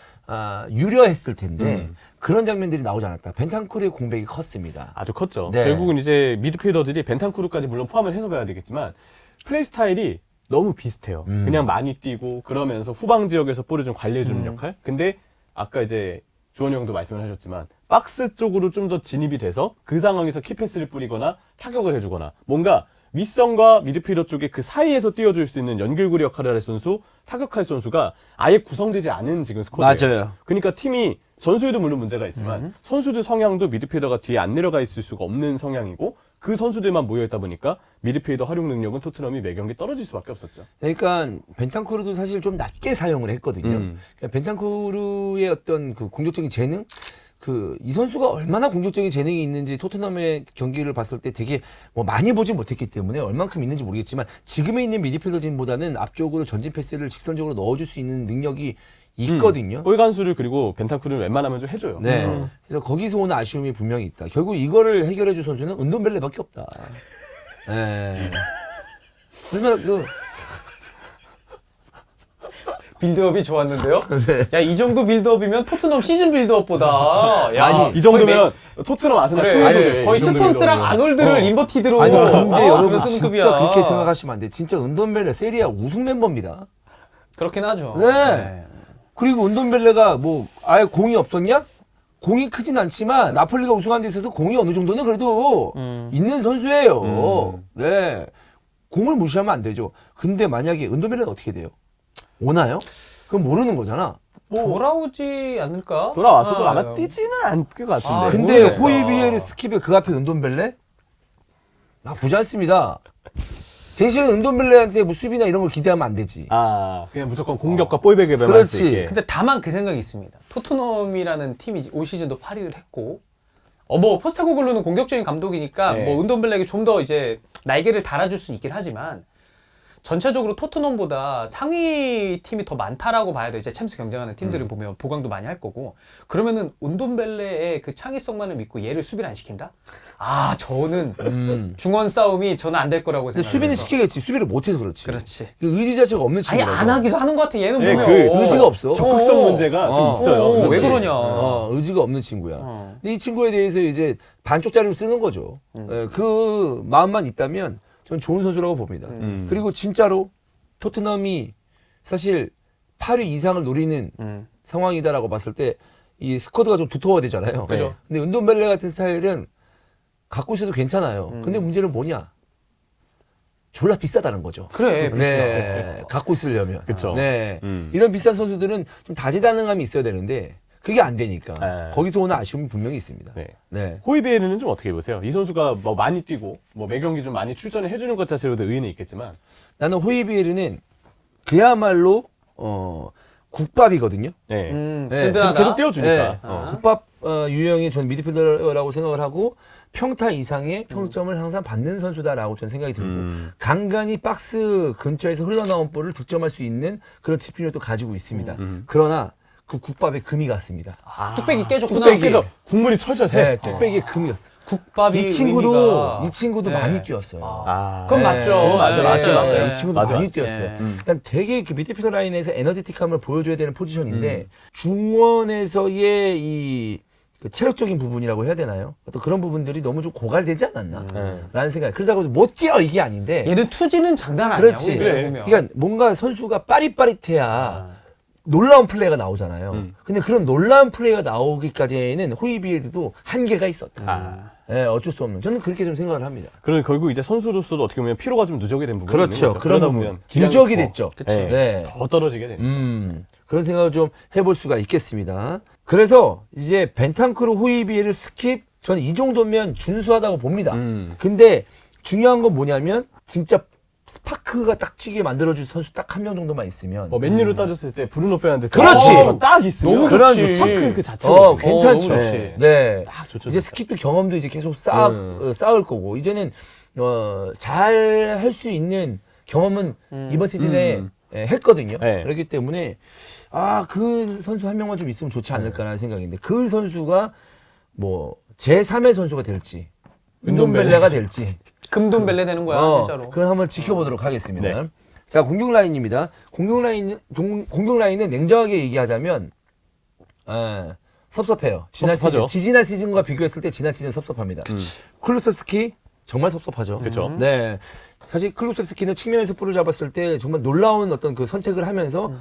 유려했을 텐데 그런 장면들이 나오지 않았다. 벤탄쿠르의 공백이 컸습니다. 아주 컸죠. 네. 결국은 이제 미드필더들이 벤탄쿠르까지 물론 포함을 해서 가야 되겠지만 플레이 스타일이 너무 비슷해요. 그냥 많이 뛰고 그러면서 후방 지역에서 볼을 좀 관리해주는 역할. 근데 아까 이제 주원이 형도 말씀을 하셨지만 박스 쪽으로 좀 더 진입이 돼서 그 상황에서 키패스를 뿌리거나 타격을 해주거나 뭔가 윗선과 미드필더 쪽에 그 사이에서 띄워줄 수 있는 연결고리 역할을 할 선수, 타격할 선수가 아예 구성되지 않은 지금 스쿼드예요. 맞아요. 그러니까 팀이 전술도 물론 문제가 있지만 선수들 성향도 미드필더가 뒤에 안 내려가 있을 수가 없는 성향이고 그 선수들만 모여있다 보니까 미드필더 활용 능력은 토트넘이 매 경기 떨어질 수밖에 없었죠. 그러니까 벤탄쿠르도 사실 좀 낮게 사용을 했거든요. 그러니까 벤탄쿠르의 어떤 그 공격적인 재능, 이 선수가 얼마나 공격적인 재능이 있는지 토트넘의 경기를 봤을 때 되게 뭐 많이 보진 못했기 때문에 얼만큼 있는지 모르겠지만 지금에 있는 미드필더진보다는 앞쪽으로 전진 패스를 직선적으로 넣어줄 수 있는 능력이 있거든요. 골 간수를 그리고 벤탄쿠르는 웬만하면 좀 해줘요. 네. 그래서 거기서 오는 아쉬움이 분명히 있다. 결국 이거를 해결해줄 선수는 은돈벨레밖에 없다. 네. 그러면 빌드업이 좋았는데요? 야, 이 정도 빌드업이면 토트넘 시즌 빌드업보다. 야, 아니, 이 정도면 토트넘 아스날 그래, 토요일에 거의 이 정도 스톤스랑 빌드업이면. 아놀드를 인버티드로. 아니 근데 여러분 그런 진짜 급이야. 그렇게 생각하시면 안 돼. 진짜 은돈벨레 세리아 우승 멤버입니다. 그렇긴 하죠. 네. 그리고 은돈벨레가 뭐 아예 공이 없었냐? 공이 크진 않지만 나폴리가 우승한 데 있어서 공이 어느 정도는 그래도 있는 선수예요. 네. 공을 무시하면 안 되죠. 근데 만약에 은돈벨레는 어떻게 돼요? 오나요? 그럼 모르는 거잖아. 돌아오지 않을까? 돌아왔어도 아마 뛰지는 않을 것 같은데. 아, 근데 모르겠다. 호이비에르 스킵에 그 앞에 은돈벨레? 나쁘지 않습니다. 대신 은돈벨레한테 뭐 수비나 이런 걸 기대하면 안 되지. 그냥 무조건 공격과 볼백에 배만할 수 그렇지. 있게. 근데 다만 그 생각이 있습니다. 토트넘이라는 팀이 올 시즌도 8위를 했고, 뭐 포스테코글루는 공격적인 감독이니까 네. 뭐 은돈벨레에게 좀 더 이제 날개를 달아줄 수 있긴 하지만 전체적으로 토트넘보다 상위 팀이 더 많다라고 봐야 돼. 이제 챔스 경쟁하는 팀들을 보면 보강도 많이 할 거고. 그러면은 은돈벨레의 그 창의성만을 믿고 얘를 수비를 안 시킨다? 저는 중원 싸움이 저는 안 될 거라고 근데 생각해요. 수비는 시키겠지. 수비를 못해서 그렇지. 그렇지. 그 의지 자체가 없는 아예 친구라서. 안 하기도 하는 것 같아. 얘는 네, 보면 그 의지가 없어. 적극성 문제가 좀 있어요. 왜 그렇지. 그러냐. 의지가 없는 친구야. 근데 이 친구에 대해서 이제 반쪽짜리로 쓰는 거죠. 예, 그 마음만 있다면 전 좋은 선수라고 봅니다. 그리고 진짜로 토트넘이 사실 8위 이상을 노리는 상황이다라고 봤을 때 이 스쿼드가 좀 두터워야 되잖아요. 그죠. 근데 은돈벨레 같은 스타일은 갖고 있어도 괜찮아요. 근데 문제는 뭐냐? 졸라 비싸다는 거죠. 그래, 네, 갖고 있으려면. 그쵸. 네. 이런 비싼 선수들은 좀 다재다능함이 있어야 되는데 그게 안 되니까 네. 거기서 오는 아쉬움이 분명히 있습니다. 네. 네. 호이비에르는 좀 어떻게 보세요? 이 선수가 뭐 많이 뛰고 뭐 매 경기 좀 많이 출전을 해주는 것 자체로도 의의는 있겠지만 나는 호이비에르는 그야말로 국밥이거든요. 네. 네. 든든하다. 계속 띄워주니까. 네. 국밥 유형의 전 미드필더라고 생각을 하고 평타 이상의 평점을 항상 받는 선수다라고 저는 생각이 들고 간간히 박스 근처에서 흘러나온 볼을 득점할 수 있는 그런 집중력도 가지고 있습니다. 그러나 그 국밥에 금이 갔습니다. 뚝배기 깨졌구나. 뚝배기. 그래서 국물이 철철 새. 네, 뚝배기에 금이 갔어. 국밥이 이 의미가... 친구도 네. 많이 뛰었어요. 그건 맞죠. 맞아요. 네. 이 친구도 맞아. 많이 뛰었어요. 네. 그러니까 되게 그 미드필더 라인에서 에너지틱함을 보여줘야 되는 포지션인데 중원에서의 이 그 체력적인 부분이라고 해야 되나요? 어떤 그런 부분들이 너무 좀 고갈되지 않았나? 라는 생각. 그렇다고 해서 못 뛰어 이게 아닌데. 얘는 투지는 장난 아니야. 그렇지. 우리가 그래. 보면. 그러니까 뭔가 선수가 빠릿빠릿해야 놀라운 플레이가 나오잖아요. 근데 그런 놀라운 플레이가 나오기까지는 호이비에르도 한계가 있었다. 예, 어쩔 수 없는. 저는 그렇게 좀 생각을 합니다. 그럼 결국 이제 선수로서도 어떻게 보면 피로가 좀 누적이 된 부분이 있는 거죠. 그렇죠. 그런 그러다 부분. 보면 누적이 기량이 됐죠. 더, 네. 더 떨어지게 됩니다. 그런 생각을 좀 해볼 수가 있겠습니다. 그래서 이제 벤탄크루 호이비에르 스킵, 저는 이 정도면 준수하다고 봅니다. 근데 중요한 건 뭐냐면 진짜 스파크가 딱 튀게 만들어줄 선수 딱 한 명 정도만 있으면 맨유로 따졌을 때 브루노 페르난데스 그렇지! 딱 있으면 너무 그런 좋지. 스파크 그 자체가 괜찮죠. 너무 좋지. 네. 딱 좋죠. 이제 스킵도 경험도 이제 계속 쌓을 거고 이제는 잘 할 수 있는 경험은 이번 시즌에 했거든요. 네. 그렇기 때문에 그 선수 한 명만 좀 있으면 좋지 않을까라는 생각인데 그 선수가 뭐 제3의 선수가 될지 은돔벨레가 될지 금돈벨레 되는 거야, 진짜로. 그건 한번 지켜보도록 하겠습니다. 네. 자, 공격 라인입니다. 공격 라인은 냉정하게 얘기하자면 섭섭해요. 섭섭하죠. 지난 시즌과 비교했을 때 지난 시즌 섭섭합니다. 클루세스키 정말 섭섭하죠. 그렇죠. 네. 사실 클루세스키는 측면에서 볼을 잡았을 때 정말 놀라운 어떤 그 선택을 하면서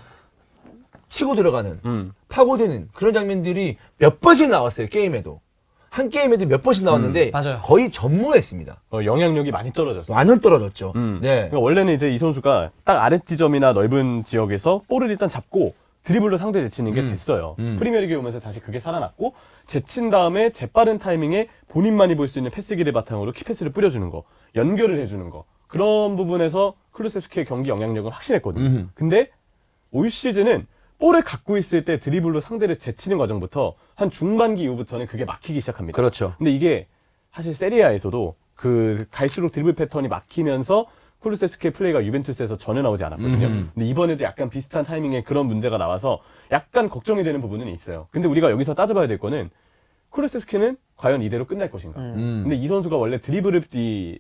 치고 들어가는 파고드는 그런 장면들이 몇 번씩 나왔어요. 게임에도. 한 게임에도 몇 번씩 나왔는데 맞아요. 거의 전무했습니다. 영향력이 많이 떨어졌어요. 완전 떨어졌죠. 네. 그러니까 원래는 이제 이 선수가 딱 아랫 지점이나 넓은 지역에서 볼을 일단 잡고 드리블로 상대 제치는 게 됐어요. 프리미어리그에 오면서 다시 그게 살아났고 제친 다음에 재빠른 타이밍에 본인만이 볼 수 있는 패스기를 바탕으로 키패스를 뿌려주는 거, 연결을 해주는 거 그런 부분에서 클루세스키의 경기 영향력은 확실했거든요. 근데 올 시즌은 볼을 갖고 있을 때 드리블로 상대를 제치는 과정부터 한 중반기 이후부터는 그게 막히기 시작합니다. 그렇죠. 근데 이게 사실 세리아에서도 그 갈수록 드리블 패턴이 막히면서 쿠르세스키의 플레이가 유벤투스에서 전혀 나오지 않았거든요. 근데 이번에도 약간 비슷한 타이밍에 그런 문제가 나와서 약간 걱정이 되는 부분은 있어요. 근데 우리가 여기서 따져봐야 될 거는 쿠르세스키는 과연 이대로 끝날 것인가. 근데 이 선수가 원래 드리블을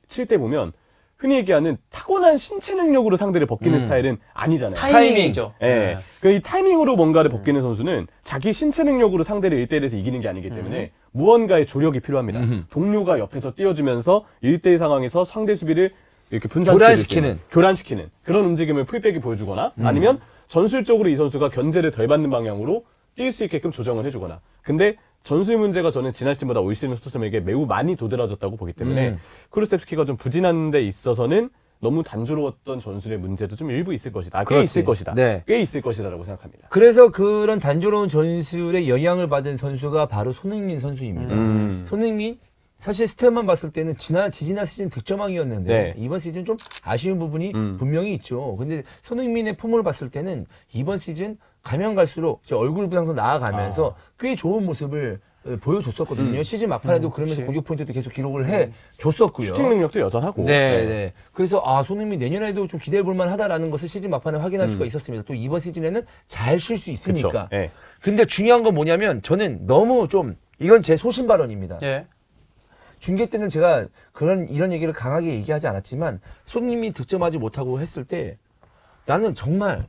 칠 때 보면 흔히 얘기하는 타고난 신체 능력으로 상대를 벗기는 스타일은 아니잖아요. 타이밍이죠. 예. 이 타이밍으로 뭔가를 벗기는 선수는 자기 신체 능력으로 상대를 1대1에서 이기는 게 아니기 때문에 무언가의 조력이 필요합니다. 동료가 옆에서 띄워주면서 1대1 상황에서 상대 수비를 이렇게 교란시키는 그런 움직임을 풀백이 보여주거나 아니면 전술적으로 이 선수가 견제를 덜 받는 방향으로 뛸 수 있게끔 조정을 해주거나. 근데 전술 문제가 저는 지난 시즌보다 올 시즌 토트넘에게 매우 많이 도드라졌다고 보기 때문에 쿠르세스키가 좀 부진한 데 있어서는 너무 단조로웠던 전술의 문제도 좀 일부 있을 것이다. 꽤 있을 것이다. 네. 꽤 있을 것이다라고 생각합니다. 그래서 그런 단조로운 전술에 영향을 받은 선수가 바로 손흥민 선수입니다. 손흥민 사실 스탯만 봤을 때는 지난 시즌 득점왕이었는데 네. 이번 시즌 좀 아쉬운 부분이 분명히 있죠. 근데 손흥민의 폼을 봤을 때는 이번 시즌 가면 갈수록 이제 얼굴 부상도 나아가면서 꽤 좋은 모습을 보여줬었거든요. 시즌 막판에도 그러면서 공격 포인트도 계속 기록을 해줬었고요. 슈팅 능력도 여전하고. 네. 그래서 손흥민 내년에도 좀 기대해 볼 만하다라는 것을 시즌 막판에 확인할 수가 있었습니다. 또 이번 시즌에는 잘 쉴 수 있으니까. 그쵸. 네. 근데 중요한 건 뭐냐면 저는 너무 좀 이건 제 소신 발언입니다. 예. 중계 때는 제가 이런 얘기를 강하게 얘기하지 않았지만 손님이 득점하지 못하고 했을 때 나는 정말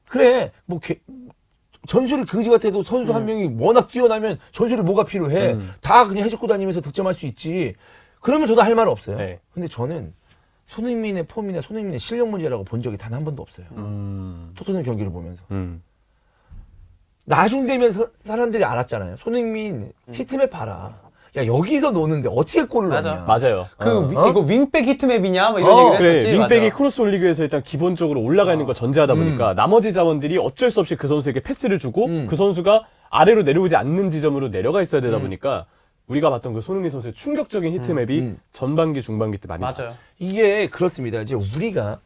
그래 뭐 전술이 그지 같아도 선수 한 명이 워낙 뛰어나면 전술이 뭐가 필요해. 다 그냥 해주고 다니면서 득점할 수 있지. 그러면 저도 할 말은 없어요. 네. 근데 저는 손흥민의 폼이나 손흥민의 실력 문제라고 본 적이 단 한 번도 없어요. 토트넘 경기를 보면서. 나중 되면 사람들이 알았잖아요. 손흥민 히트맵 봐라. 야 여기서 노는데 어떻게 골을 맞아. 넣냐. 맞아요. 이거 윙백 히트맵이냐? 뭐 이런 얘기를 그래, 했었지. 윙백이 맞아. 크로스 올리기 위해서 일단 기본적으로 올라가 있는 거 전제하다 보니까 나머지 자원들이 어쩔 수 없이 그 선수에게 패스를 주고 그 선수가 아래로 내려오지 않는 지점으로 내려가 있어야 되다 보니까 우리가 봤던 그 손흥민 선수의 충격적인 히트맵이 전반기, 중반기 때 많이 맞아요. 이게 그렇습니다. 이제 우리가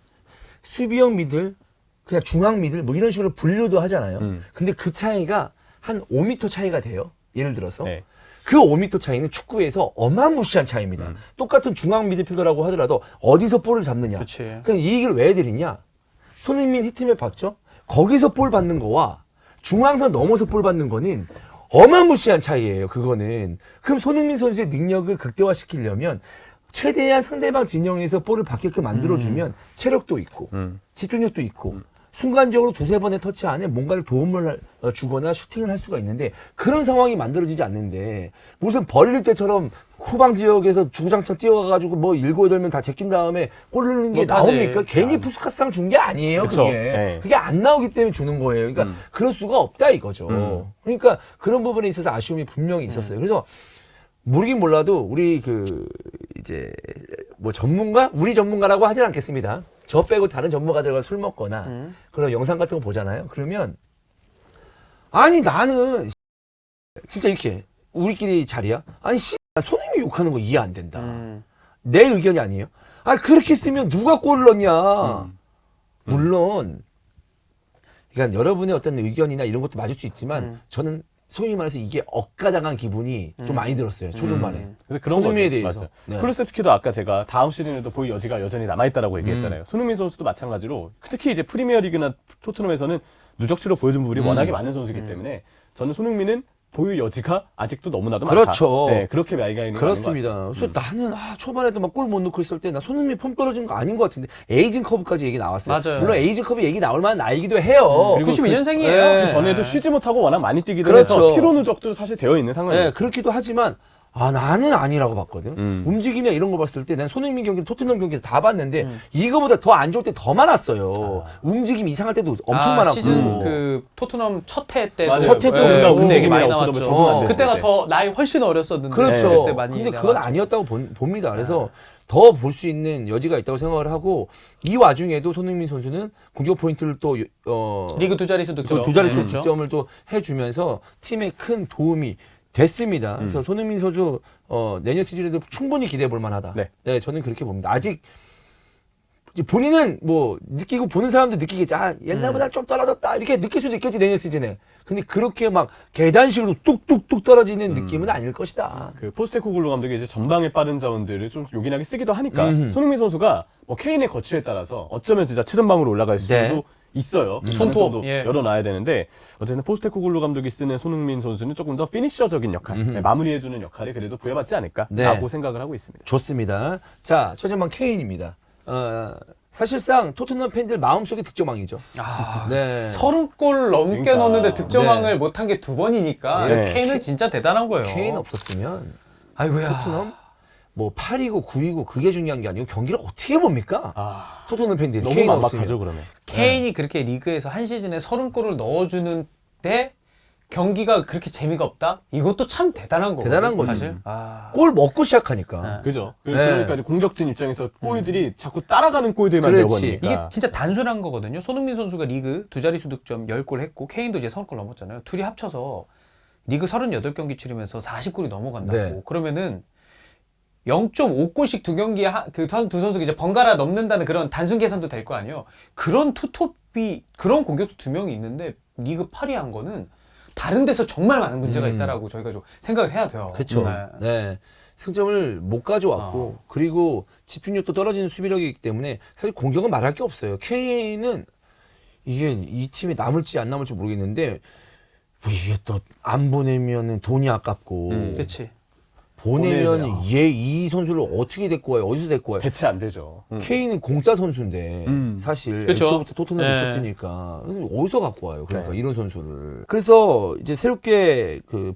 수비형 미들, 그냥 중앙 미들 뭐 이런 식으로 분류도 하잖아요. 근데 그 차이가 한 5m 차이가 돼요. 예를 들어서. 네. 그 5m 차이는 축구에서 어마무시한 차이입니다. 똑같은 중앙 미드필더라고 하더라도 어디서 볼을 잡느냐. 그치. 그럼 이 얘기를 왜 해드리냐. 손흥민 히트맵 봤죠? 거기서 볼 받는 거와 중앙선 넘어서 볼 받는 거는 어마무시한 차이예요. 그거는. 그럼 손흥민 선수의 능력을 극대화시키려면 최대한 상대방 진영에서 볼을 받게끔 만들어주면 체력도 있고 집중력도 있고 순간적으로 두세 번의 터치 안에 뭔가를 도움을 주거나 슈팅을 할 수가 있는데 그런 상황이 만들어지지 않는데 무슨 벌릴 때처럼 후방 지역에서 주구장창 뛰어가가지고 뭐 7, 8명 다 제낀 다음에 골 넣는 게 못하지. 나옵니까? 괜히 푸스카스상 준 게 아니에요, 그쵸. 그게. 네. 그게 안 나오기 때문에 주는 거예요. 그러니까 그럴 수가 없다 이거죠. 그러니까 그런 부분에 있어서 아쉬움이 분명히 있었어요. 그래서 모르긴 몰라도 우리 이제 뭐 전문가? 우리 전문가라고 하진 않겠습니다. 저 빼고 다른 전문가들과 술 먹거나 그런 영상 같은 거 보잖아요. 그러면 아니 나는 진짜 이렇게 우리끼리 자리야? 아니 손흥민이 욕하는 거 이해 안 된다. 내 의견이 아니에요. 아 그렇게 쓰면 누가 골을 넣냐? 물론 그러니까 여러분의 어떤 의견이나 이런 것도 맞을 수 있지만 저는 소위 말해서 이게 억가당한 기분이 좀 많이 들었어요. 초중반에. 그래서 그런 손흥민에 거죠. 대해서. 맞아. 네. 쿠루세프스키도 아까 제가 다음 시즌에도 보유 여지가 여전히 남아있다라고 얘기했잖아요. 손흥민 선수도 마찬가지로 특히 이제 프리미어리그나 토트넘에서는 누적치로 보여준 부분이 워낙에 많은 선수이기 때문에 저는 손흥민은 보유 여지가 아직도 너무나도 그렇죠. 많다. 네, 그렇게 이야기가 있는 것 그렇습니다. 그래서 나는 초반에도 막 골 못 넣고 있을 때 나 손흥민 폼 떨어진 거 아닌 것 같은데 에이징 커브까지 얘기 나왔어요. 맞아요. 물론 에이징 커브 얘기 나올 만한 나이기도 해요. 그리고 92년생이에요. 네. 그 전에도 쉬지 못하고 워낙 많이 뛰기도 그렇죠. 해서 피로 누적도 사실 되어 있는 상황이에요. 네, 그렇기도 하지만 나는 아니라고 봤거든. 음. 움직임이나 이런 거 봤을 때 난 손흥민 경기는 토트넘 경기에서 다 봤는데 이거보다 더 안 좋을 때 더 많았어요. 움직임 이상할 때도 엄청 많았고. 시즌 그 토트넘 첫 해 때도 맞아요. 첫 해도 예, 뭔가 그때 얘기 많이 움직임이나 나왔죠. 적응 안 됐을 그때가 때. 더 나이 훨씬 어렸었는데 그렇죠. 그때 많이 근데 얘기가 그건 나왔죠. 아니었다고 봅니다. 그래서 더 볼 수 있는 여지가 있다고 생각을 하고 이 와중에도 손흥민 선수는 공격 포인트를 또 리그 두 자릿수 득점. 두 자릿수 그렇죠. 득점을 또 해주면서 팀에 큰 도움이 됐습니다. 그래서 손흥민 선수 내년 시즌에도 충분히 기대해 볼 만하다. 네. 네, 저는 그렇게 봅니다. 아직 이제 본인은 뭐 느끼고 보는 사람도 느끼겠지. 옛날보다 좀 떨어졌다. 이렇게 느낄 수도 있겠지 내년 시즌에. 근데 그렇게 막 계단식으로 뚝뚝뚝 떨어지는 느낌은 아닐 것이다. 그 포스테코글루 감독이 이제 전방에 빠른 자원들을 좀 요긴하게 쓰기도 하니까 손흥민 선수가 뭐 케인의 거취에 따라서 어쩌면 진짜 최전방으로 올라갈 수도 네. 있어요. 손톱, 가능성도 예. 열어놔야 되는데 어쨌든 포스테코글루 감독이 쓰는 손흥민 선수는 조금 더 피니셔적인 역할, 네, 마무리해주는 역할이 그래도 부여받지 않을까라고 네. 생각을 하고 있습니다. 좋습니다. 자, 최전방 케인입니다. 사실상 토트넘 팬들 마음속에 득점왕이죠. 네. 30골 넘게 그러니까. 넣었는데 득점왕을 네. 못한 게 2번이니까 네. 케인은 진짜 대단한 거예요. 케인 없었으면 아이고야. 토트넘 뭐 8위고 9위고 그게 중요한 게 아니고 경기를 어떻게 봅니까? 아, 토트넘 팬들이 너무 케인 막막하죠 없으면. 그러면. 케인이 그렇게 리그에서 한 시즌에 30골을 넣어주는데 경기가 그렇게 재미가 없다? 이것도 참 대단한 거거든요. 대단한 거죠. 사실. 골 먹고 시작하니까. 그죠. 네. 그러니까 이제 공격진 입장에서 골들이 자꾸 따라가는 골들만 그렇지. 내어버리니까. 이게 진짜 단순한 거거든요. 손흥민 선수가 리그 두 자릿수 득점 10골 했고 케인도 이제 30골 넘었잖아요. 둘이 합쳐서 리그 38경기 치르면서 40골이 넘어간다고. 네. 그러면은 0.5골씩 두 경기에 그 두 선수가 이제 번갈아 넘는다는 그런 단순 계산도 될 거 아니에요. 그런 투톱이 그런 공격수 두 명이 있는데 리그 8위 한 거는 다른 데서 정말 많은 문제가 있다라고 저희가 좀 생각을 해야 돼요. 그렇죠. 네. 네. 승점을 못 가져왔고 그리고 집중력도 떨어지는 수비력이기 때문에 사실 공격은 말할 게 없어요. 케인은 이게 이 팀에 남을지 안 남을지 모르겠는데 뭐 이게 또 안 보내면은 돈이 아깝고 그렇지. 보내면 보내야 이 선수를 어떻게 데리고 와요? 어디서 데리고 와요? 대체 안 되죠. 케인은 공짜 선수인데 사실 그쵸. 애초부터 토트넘에 네. 있었으니까 어디서 갖고 와요? 그러니까 네. 이런 선수를. 그래서 이제 새롭게 그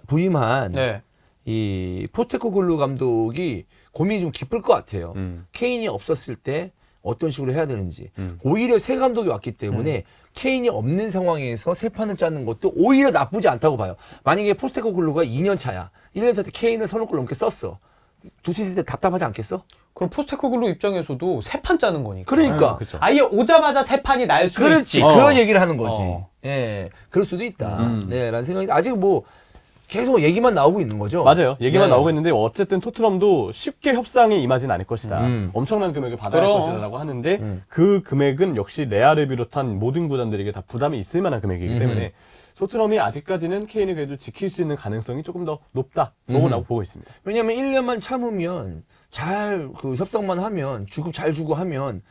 부임한 네. 이 포스테코글루 감독이 고민이 좀 깊을 것 같아요. 케인이 없었을 때 어떤 식으로 해야 되는지. 오히려 새 감독이 왔기 때문에 케인이 없는 상황에서 새 판을 짜는 것도 오히려 나쁘지 않다고 봐요. 만약에 포스테코글루가 2년 차야. 1년 차 때 케인을 30골 넘게 썼어. 두 시즌 때 답답하지 않겠어? 그럼 포스테코글루 입장에서도 세 판 짜는 거니까. 그러니까. 그렇죠. 아예 오자마자 세 판이 날 수도 그렇지. 있지. 그런 얘기를 하는 거지. 어. 예. 그럴 수도 있다. 네. 라는 생각이 아직 뭐 계속 얘기만 나오고 있는 거죠. 맞아요. 얘기만 네. 나오고 있는데 어쨌든 토트넘도 쉽게 협상에 임하진 않을 것이다. 엄청난 금액을 받아야 할 그럼. 것이라고 하는데 그 금액은 역시 레알을 비롯한 모든 구단들에게 다 부담이 있을 만한 금액이기 때문에 토트넘이 아직까지는 케인을 그래도 지킬 수 있는 가능성이 조금 더 높다라고 보고 있습니다. 왜냐면 1년만 참으면 잘 그 협상만 하면 주급 잘 주고 하면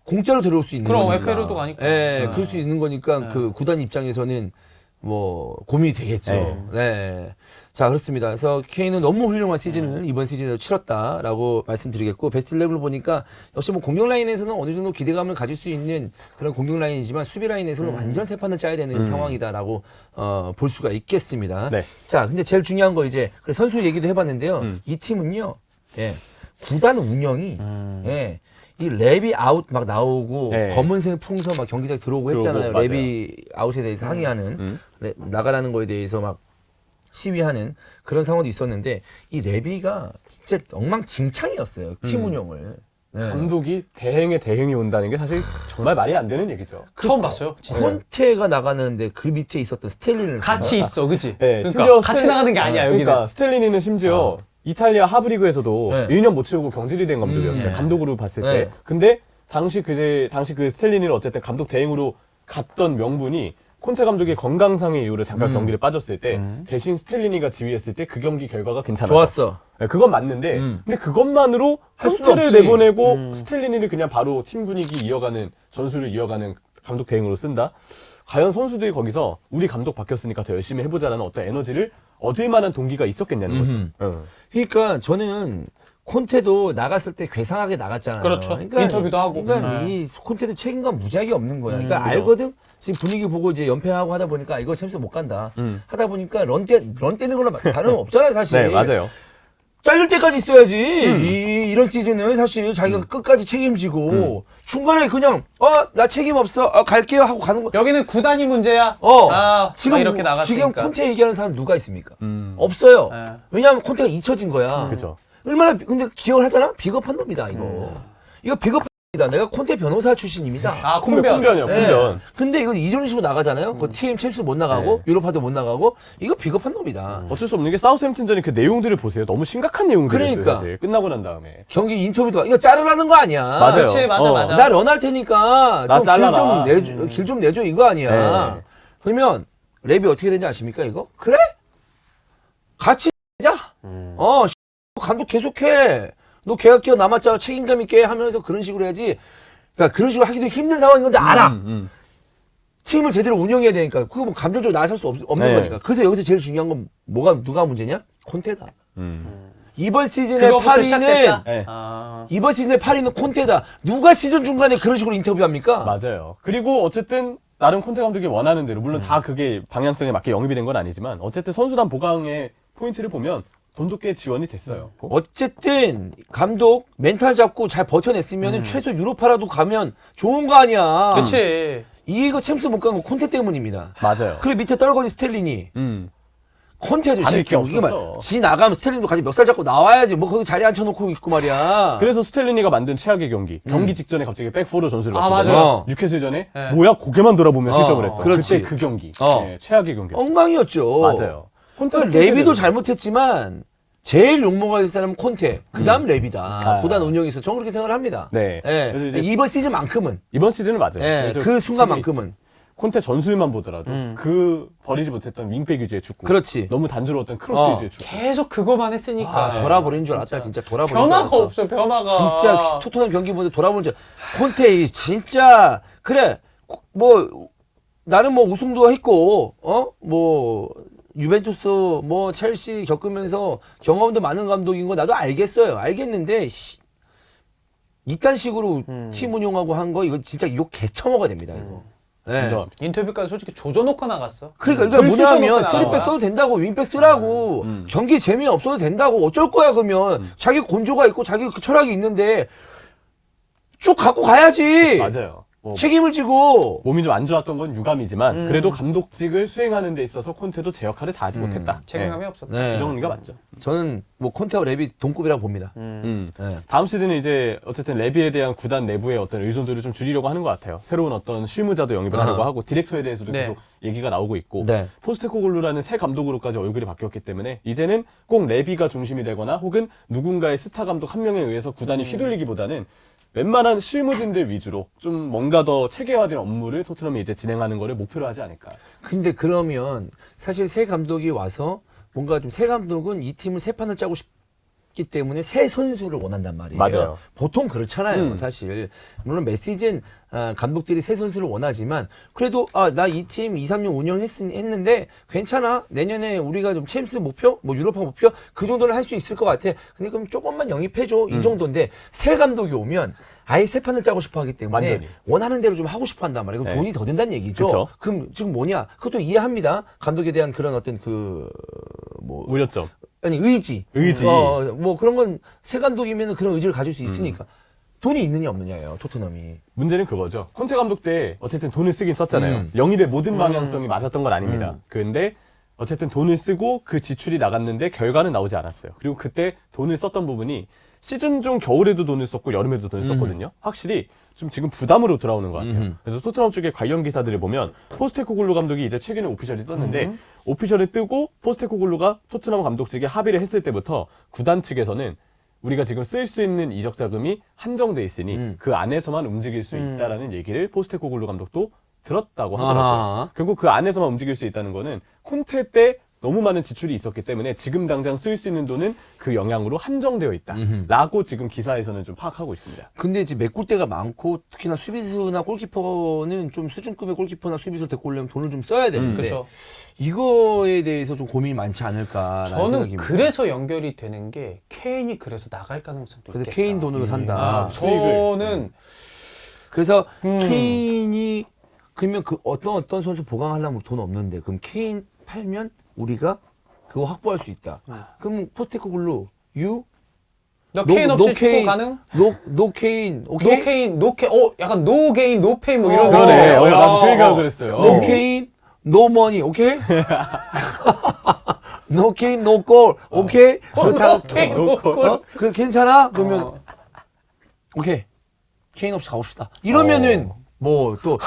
공짜로 들어올 수 있는 그럼 거니까. FA로도 가니까. 예, 네. 그럴 수 있는 거니까 그 구단 입장에서는 뭐 고민이 되겠죠. 네. 자, 그렇습니다. 그래서 케인은 너무 훌륭한 시즌을 이번 시즌에도 치렀다라고 말씀드리겠고, 베스트 11을 보니까 역시 뭐 공격 라인에서는 어느 정도 기대감을 가질 수 있는 그런 공격 라인이지만 수비 라인에서는 완전 새 판을 짜야 되는 상황이다라고 볼 수가 있겠습니다. 네. 자, 근데 제일 중요한 거 이제 그래 선수 얘기도 해봤는데요. 이 팀은요, 예, 구단 운영이 예. 이 랩이 아웃 막 나오고 네. 검은색 풍선 막 경기장에 들어오고 했잖아요. 맞아요. 랩이 아웃에 대해서 항의하는 나가라는 거에 대해서 막 시위하는 그런 상황도 있었는데 이 랩이가 진짜 엉망진창이었어요. 팀 운영을. 네. 감독이 대행에 대행이 온다는 게 사실 정말 말이 안 되는 얘기죠. 처음 봤어요. 진짜. 콘테가 나가는데 그 밑에 있었던 스텔리는 같이 있어, 그치? 네, 그러니까 심지어 같이 나가는 게 아니야, 여기는. 그러니까 스텔리니는 심지어 이탈리아 하브리그에서도 네. 1년 못 채우고 경질이 된 감독이었어요. 감독으로 봤을 때. 네. 근데 당시 그 스텔리니를 어쨌든 감독 대행으로 갔던 명분이 콘테 감독의 건강상의 이유로 잠깐 경기를 빠졌을 때 대신 스텔리니가 지휘했을 때 그 경기 결과가 괜찮았어. 좋았어. 네, 그건 맞는데 근데 그것만으로 할 수는 콘테를 없지. 내보내고 스텔리니를 그냥 바로 팀 분위기 이어가는 전술을 이어가는 감독 대행으로 쓴다. 과연 선수들이 거기서 우리 감독 바뀌었으니까 더 열심히 해보자라는 어떤 에너지를 얻을 만한 동기가 있었겠냐는 거죠. 그러니까 저는 콘테도 나갔을 때 괴상하게 나갔잖아요. 그렇죠. 인터뷰도 하고. 그러니까 이 콘테도 책임감 무지하게 없는 거야. 그러니까 알거든. 지금 분위기 보고 이제 연패하고 하다 보니까 이거 챔스 못 간다. 하다 보니까 런 떼는 거랑 다름 없잖아요, 사실. 네, 맞아요. 잘릴 때까지 있어야지. 이런 시즌은 사실 자기가 끝까지 책임지고 중간에 그냥 나 책임 없어. 갈게요 하고 가는 거. 여기는 구단이 문제야. 지금 이렇게 나갔으니까. 지금 콘테 얘기하는 사람 누가 있습니까? 없어요. 네. 왜냐하면 콘테가 잊혀진 거야. 그죠. 얼마나 근데 기억을 하잖아. 비겁한 놈이다 이거. 이거 비겁한 놈이다. 내가 콘테 변호사 출신입니다. 콩변이요, 네. 콩변. 근데 이건 이런 식으로 나가잖아요. 그 팀 챔스 못 나가고 유로파도 못 나가고 이거 비겁한 놈이다. 어쩔 수 없는 게 사우스햄튼전의 그 내용들을 보세요. 너무 심각한 내용들이었어요. 그러니까. 사실. 끝나고 난 다음에. 경기 인터뷰도 이거 자르라는 거 아니야. 맞아요. 그렇지, 맞아, 어. 맞아. 나 런할 테니까 나 잘라라. 길 좀 내줘 이거 아니야. 네. 그러면 랩이 어떻게 되는지 아십니까 이거? 그래? 같이 자. 감독 계속해. 너 계약 기간 남았잖아. 책임감 있게 하면서 그런 식으로 해야지. 그러니까 그런 식으로 하기도 힘든 상황인 건데 알아. 팀을 제대로 운영해야 되니까 그거 뭐 감정적으로 나설 수 없는 네. 거니까. 그래서 여기서 제일 중요한 건 누가 문제냐? 콘테다. 이번 시즌의 그거부터 8위는 시작됐다? 네. 이번 시즌의 8위는 콘테다. 누가 시즌 중간에 그런 식으로 인터뷰합니까? 맞아요. 그리고 어쨌든 나름 콘테 감독이 원하는 대로 물론 다 그게 방향성에 맞게 영입이 된 건 아니지만 어쨌든 선수단 보강의 포인트를 보면 돈도 꽤 지원이 됐어요. 어쨌든 감독 멘탈 잡고 잘 버텨냈으면 최소 유로파라도 가면 좋은 거 아니야. 그치. 이거 챔스 못 간 거 콘테 때문입니다. 맞아요. 그리고 밑에 떨궈진 스텔리니. 콘테도 받을 새끼 게 이게 말- 없었어. 지 나가면 스텔리니도 같이 멱살 잡고 나와야지. 뭐 거기 자리에 앉혀놓고 있고 말이야. 그래서 스텔리니가 만든 최악의 경기 직전에 갑자기 백포로 전술을 맞아요. 어. 뉴캐슬전에 네. 뭐야 고개만 돌아보면 실점을 했던 그렇지. 그때 그 경기 어. 네, 최악의 경기 엉망이었죠. 맞아요. 그러니까 레비도 잘못했지만 제일 욕먹을 사람은 콘테. 그다음 레비다. 구단 운영에서 저는 그렇게 생각을 합니다. 네. 예. 그래서 이제 이번 시즌만큼은. 이번 시즌은 맞아요. 예. 그래서 그 순간만큼은. 콘테 전술만 보더라도 그 버리지 못했던 윙백 위주의 축구 그렇지. 너무 단조로웠던 크로스 어. 위주의 축구 계속 그거만 했으니까. 돌아버린 줄 알았다. 진짜 돌아버린 줄 변화가 알았어. 없어요, 변화가. 진짜 토트넘 경기 보는데 돌아보는 줄 콘테 이 진짜 그래 뭐 나는 뭐 우승도 했고 뭐 유벤투스 뭐 첼시 겪으면서 경험도 많은 감독인 거 나도 알겠어요. 알겠는데 이딴 식으로 팀 운영하고 한 거 이거 진짜 욕 개처먹어야 됩니다 이거. 예. 인정합니다. 인터뷰까지 솔직히 조져놓고 나갔어. 그러니까 이거 글 뭐냐면 쑤셔놓고 쓰리백 나가. 써도 된다고 윙백 쓰라고 경기 재미 없어도 된다고 어쩔 거야 그러면 자기 곤조가 있고 자기 그 철학이 있는데 쭉 갖고 가야지. 맞아요. 뭐 책임을 지고. 몸이 좀 안 좋았던 건 유감이지만 그래도 감독직을 수행하는 데 있어서 콘테도 제 역할을 다 하지 못했다. 책임감이 없었다. 네. 그 정리가 맞죠. 저는 뭐 콘테와 랩이 동급이라고 봅니다. 네. 다음 시즌은 이제 어쨌든 레비에 대한 구단 내부의 어떤 의존도를 좀 줄이려고 하는 것 같아요. 새로운 어떤 실무자도 영입을 하려고 하고 디렉터에 대해서도 네. 계속 얘기가 나오고 있고 네. 포스테코글루라는 새 감독으로까지 얼굴이 바뀌었기 때문에 이제는 꼭 레비가 중심이 되거나 혹은 누군가의 스타 감독 한 명에 의해서 구단이 휘둘리기보다는 웬만한 실무진들 위주로 좀 뭔가 더 체계화된 업무를 토트넘이 이제 진행하는 거를 목표로 하지 않을까. 근데 그러면 사실 새 감독이 와서 뭔가 좀 새 감독은 이 팀을 새 판을 짜고 기 때문에 새 선수를 원한단 말이에요. 맞아요. 보통 그렇잖아요, 사실. 물론 매 시즌 감독들이 새 선수를 원하지만 그래도 나 이 팀 2, 3년 운영했는데 괜찮아. 내년에 우리가 좀 챔스 목표, 뭐 유로파 목표 그 정도는 할 수 있을 것 같아. 근데 그럼 조금만 영입해줘. 이 정도인데 새 감독이 오면 아예 새 판을 짜고 싶어 하기 때문에 완전히. 원하는 대로 좀 하고 싶어 한단 말이에요. 그럼 네. 돈이 더 든다는 얘기죠. 그쵸. 그럼 지금 뭐냐? 그것도 이해합니다. 감독에 대한 그런 어떤 우려점. 아니 의지. 뭐 그런 건 새 감독이면 그런 의지를 가질 수 있으니까. 돈이 있느냐 없느냐예요. 토트넘이. 문제는 그거죠. 콘테 감독 때 어쨌든 돈을 쓰긴 썼잖아요. 영입의 모든 방향성이 맞았던 건 아닙니다. 근데 어쨌든 돈을 쓰고 그 지출이 나갔는데 결과는 나오지 않았어요. 그리고 그때 돈을 썼던 부분이 시즌 중 겨울에도 돈을 썼고 여름에도 돈을 썼거든요. 확실히 좀 지금 부담으로 돌아오는 것 같아요. 그래서 토트넘 쪽의 관련 기사들을 보면 포스테코글루 감독이 이제 최근에 오피셜이 떴는데 오피셜이 뜨고 포스테코글루가 토트넘 감독직에 합의를 했을 때부터 구단 측에서는 우리가 지금 쓸 수 있는 이적 자금이 한정돼 있으니 그 안에서만 움직일 수 있다라는 얘기를 포스테코글루 감독도 들었다고 하더라고요. 아하. 결국 그 안에서만 움직일 수 있다는 거는 콘테 때 너무 많은 지출이 있었기 때문에 지금 당장 쓸 수 있는 돈은 그 영향으로 한정되어 있다라고 지금 기사에서는 좀 파악하고 있습니다. 근데 이제 메꿀 때가 많고 특히나 수비수나 골키퍼는 좀 수준급의 골키퍼나 수비수를 데리고 오려면 돈을 좀 써야 되는데 그렇죠. 이거에 대해서 좀 고민이 많지 않을까라는 저는 생각입니다. 그래서 연결이 되는 게 케인이 그래서 나갈 가능성도 그래서 있겠다. 케인 돈으로 산다. 아, 저는 그래서 케인이 그러면 그 어떤 선수 보강하려면 돈 없는데 그럼 케인 팔면 우리가 그거 확보할 수 있다. 그럼 포스테코글루 너 케인 없이 축구 케인, 가능? 노 케인 오케이? 노 케인, 노 케인, 약간 노 게인, 노 페인 뭐 이런 그러네. 느낌. 나도 그 얘기하고 그랬어요. 노 케인 노 머니 오케이? 노 케인 노 골 오케이? 그렇다고 케인, 노 골. 그 괜찮아? 그러면 오케이 케인 없이 가봅시다. 이러면은 뭐 또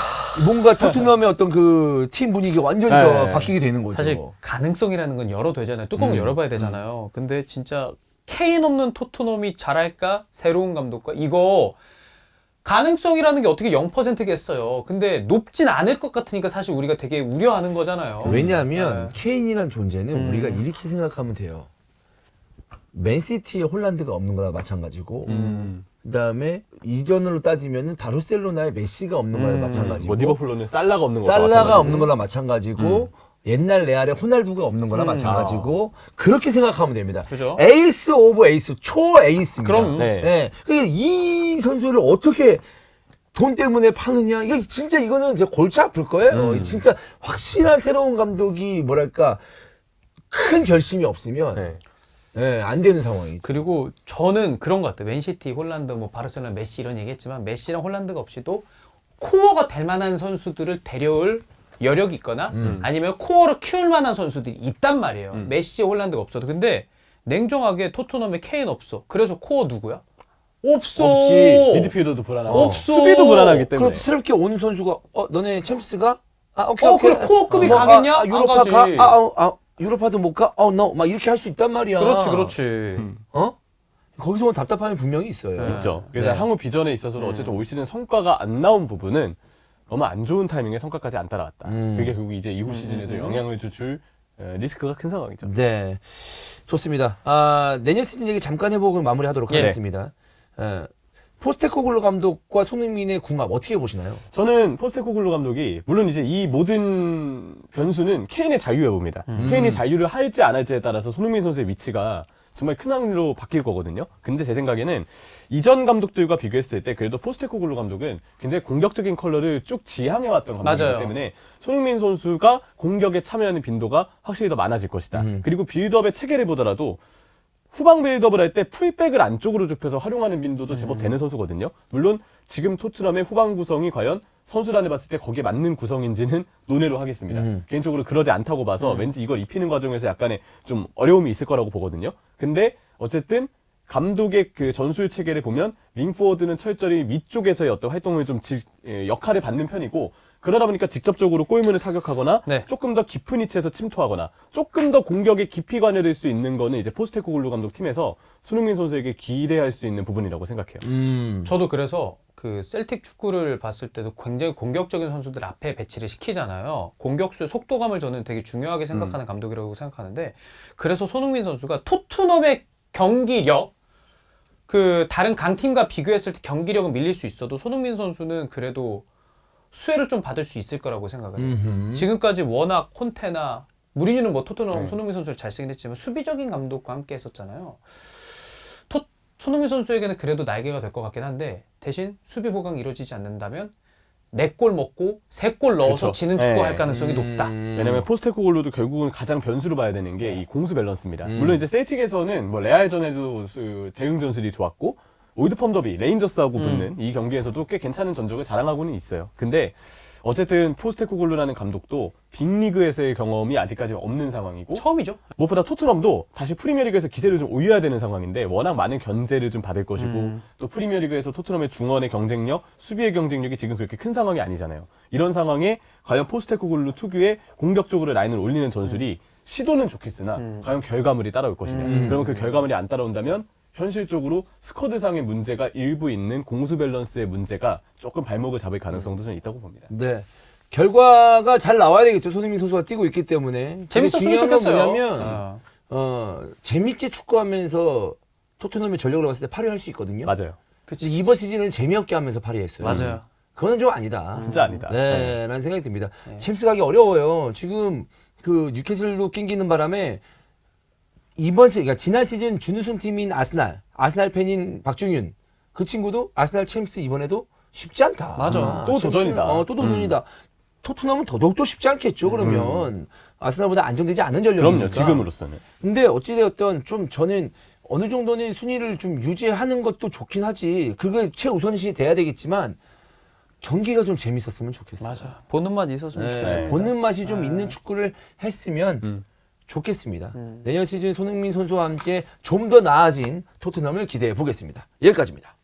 뭔가 토트넘의 어떤 그 팀 분위기가 완전히 더 네. 바뀌게 되는 거죠. 사실 가능성이라는 건 열어되잖아요. 뚜껑을 열어봐야 되잖아요. 근데 진짜 케인 없는 토트넘이 잘할까? 새로운 감독과 이거 가능성이라는 게 어떻게 0%겠어요. 근데 높진 않을 것 같으니까 사실 우리가 되게 우려하는 거잖아요. 왜냐하면 케인이라는 존재는 우리가 이렇게 생각하면 돼요. 맨시티에 홀란드가 없는 거랑 마찬가지고 그다음에 이전으로 따지면은 바르셀로나에 메시가 없는 거랑 마찬가지고 뭐 리버풀로는 살라가 없는 거랑 살라가 마찬가지고. 없는 거랑 마찬가지고 옛날 레알에 호날두가 없는 거랑 마찬가지고 그렇게 생각하면 됩니다. 그죠? 에이스 오브 에이스 초 에이스입니다. 그럼. 네. 네. 그러니까 이 선수를 어떻게 돈 때문에 파느냐? 이게 진짜 이거는 이제 골치 아플 거예요. 진짜 확실한 새로운 감독이 뭐랄까 큰 결심이 없으면 네. 예, 안 되는 상황이죠. 그리고 저는 그런 것 같아요. 맨시티, 홀란드, 뭐 바르셀로나, 메시 이런 얘기했지만 메시랑 홀란드가 없이도 코어가 될 만한 선수들을 데려올 여력이 있거나 아니면 코어를 키울 만한 선수들이 있단 말이에요. 메시, 홀란드가 없어도. 근데 냉정하게 토트넘에 케인 없어. 그래서 코어 누구야? 없어. 없지. 미드필더도 불안하고 없어. 수비도 불안하기 때문에. 그럼 새롭게 온 선수가 너네 챔스가? 오케이. 그래 코어급이 뭐, 가겠냐? 안 유로파 가지. 가? 유로파도 못 가? no. 막 이렇게 할 수 있단 말이야. 그렇지. 거기서 오는 답답함이 분명히 있어요. 있죠. 그래서 네. 향후 비전에 있어서도 어쨌든 올 시즌 성과가 안 나온 부분은 너무 안 좋은 타이밍에 성과까지 안 따라왔다. 그게 결국 이제 이후 시즌에도 영향을 줄 리스크가 큰 상황이죠. 네. 좋습니다. 내년 시즌 얘기 잠깐 해보고 마무리하도록 예. 하겠습니다. 포스테코글루 감독과 손흥민의 궁합 어떻게 보시나요? 저는 포스테코글루 감독이 물론 이제 이 모든 변수는 케인의 자유에 봅니다. 케인이 자유를 할지 안 할지에 따라서 손흥민 선수의 위치가 정말 큰 확률로 바뀔 거거든요. 근데 제 생각에는 이전 감독들과 비교했을 때 그래도 포스테코글루 감독은 굉장히 공격적인 컬러를 쭉 지향해왔던 감독이기 맞아요. 때문에 손흥민 선수가 공격에 참여하는 빈도가 확실히 더 많아질 것이다. 그리고 빌드업의 체계를 보더라도 후방 빌드업을 할 때 풀백을 안쪽으로 좁혀서 활용하는 빈도도 제법 되는 선수거든요. 물론 지금 토트넘의 후방 구성이 과연 선수단을 봤을 때 거기에 맞는 구성인지는 논의로 하겠습니다. 개인적으로 그러지 않다고 봐서 왠지 이걸 입히는 과정에서 약간의 좀 어려움이 있을 거라고 보거든요. 근데 어쨌든 감독의 그 전술 체계를 보면 윙포워드는 철저히 위쪽에서의 어떤 활동을 좀 역할을 받는 편이고 그러다 보니까 직접적으로 골문을 타격하거나 네. 조금 더 깊은 위치에서 침투하거나 조금 더 공격에 깊이 관여될 수 있는 거는 이제 포스테코글루 감독 팀에서 손흥민 선수에게 기대할 수 있는 부분이라고 생각해요. 저도 그래서 그 셀틱 축구를 봤을 때도 굉장히 공격적인 선수들 앞에 배치를 시키잖아요. 공격수의 속도감을 저는 되게 중요하게 생각하는 감독이라고 생각하는데 그래서 손흥민 선수가 토트넘의 경기력 그 다른 강팀과 비교했을 때 경기력은 밀릴 수 있어도 손흥민 선수는 그래도 수혜를 좀 받을 수 있을 거라고 생각을 해요. 지금까지 워낙 콘테나 무리뉴는 뭐 토트넘 손흥민 선수를 잘 쓰긴 했지만 수비적인 감독과 함께 했었잖아요. 손흥민 선수에게는 그래도 날개가 될 것 같긴 한데 대신 수비 보강이 이루어지지 않는다면 4골 먹고 3골 넣어서 그렇죠. 지는 축구할 네. 가능성이 높다. 왜냐면 포스테코글루도 결국은 가장 변수로 봐야 되는 게 이 공수 밸런스입니다. 음. 물론 이제 셀틱에서는 뭐 레알전에도 대응 전술이 좋았고 올드펌 더비 레인저스하고 붙는 이 경기에서도 꽤 괜찮은 전적을 자랑하고는 있어요. 근데 어쨌든 포스테코글루라는 감독도 빅리그에서의 경험이 아직까지 없는 상황이고 처음이죠. 무엇보다 토트넘도 다시 프리미어리그에서 기세를 좀 올려야 되는 상황인데 워낙 많은 견제를 좀 받을 것이고 또 프리미어리그에서 토트넘의 중원의 경쟁력, 수비의 경쟁력이 지금 그렇게 큰 상황이 아니잖아요. 이런 상황에 과연 포스테코글루 특유의 공격적으로 라인을 올리는 전술이 시도는 좋겠으나 과연 결과물이 따라올 것이냐. 그러면 그 결과물이 안 따라온다면 현실적으로 스쿼드상의 문제가 일부 있는 공수 밸런스의 문제가 조금 발목을 잡을 가능성도 좀 있다고 봅니다. 네. 결과가 잘 나와야 되겠죠. 손흥민 선수가 뛰고 있기 때문에. 재밌었으면 중요한 건 좋겠어요. 뭐냐면 재밌게 축구하면서 토트넘의 전력을 봤을 때 8위 할 수 있거든요. 맞아요. 그치, 이번 시즌은 재미없게 하면서 8위 했어요. 맞아요. 그거는 좀 아니다. 진짜 아니다. 네, 라는 생각이 듭니다. 챔스 가기 어려워요. 지금 그 뉴캐슬도 낑기는 바람에 그러니까 지난 시즌 준우승 팀인 아스날 팬인 박중윤 그 친구도 아스날 챔스 이번에도 쉽지 않다. 맞아. 또 챔스는, 도전이다. 또 도전이다. 토트넘은 더더욱더 쉽지 않겠죠. 그러면 아스날보다 안정되지 않은 전력이니까. 그럼요. 지금으로서는. 근데 어찌되었든 좀 저는 어느 정도는 순위를 좀 유지하는 것도 좋긴 하지. 그게 최우선시 돼야 되겠지만 경기가 좀 재밌었으면 좋겠어요. 맞아. 보는 맛 있었으면 네, 좋겠습니다. 보는 맛이 좀 있는 축구를 했으면 좋겠습니다. 내년 시즌 손흥민 선수와 함께 좀 더 나아진 토트넘을 기대해 보겠습니다. 여기까지입니다.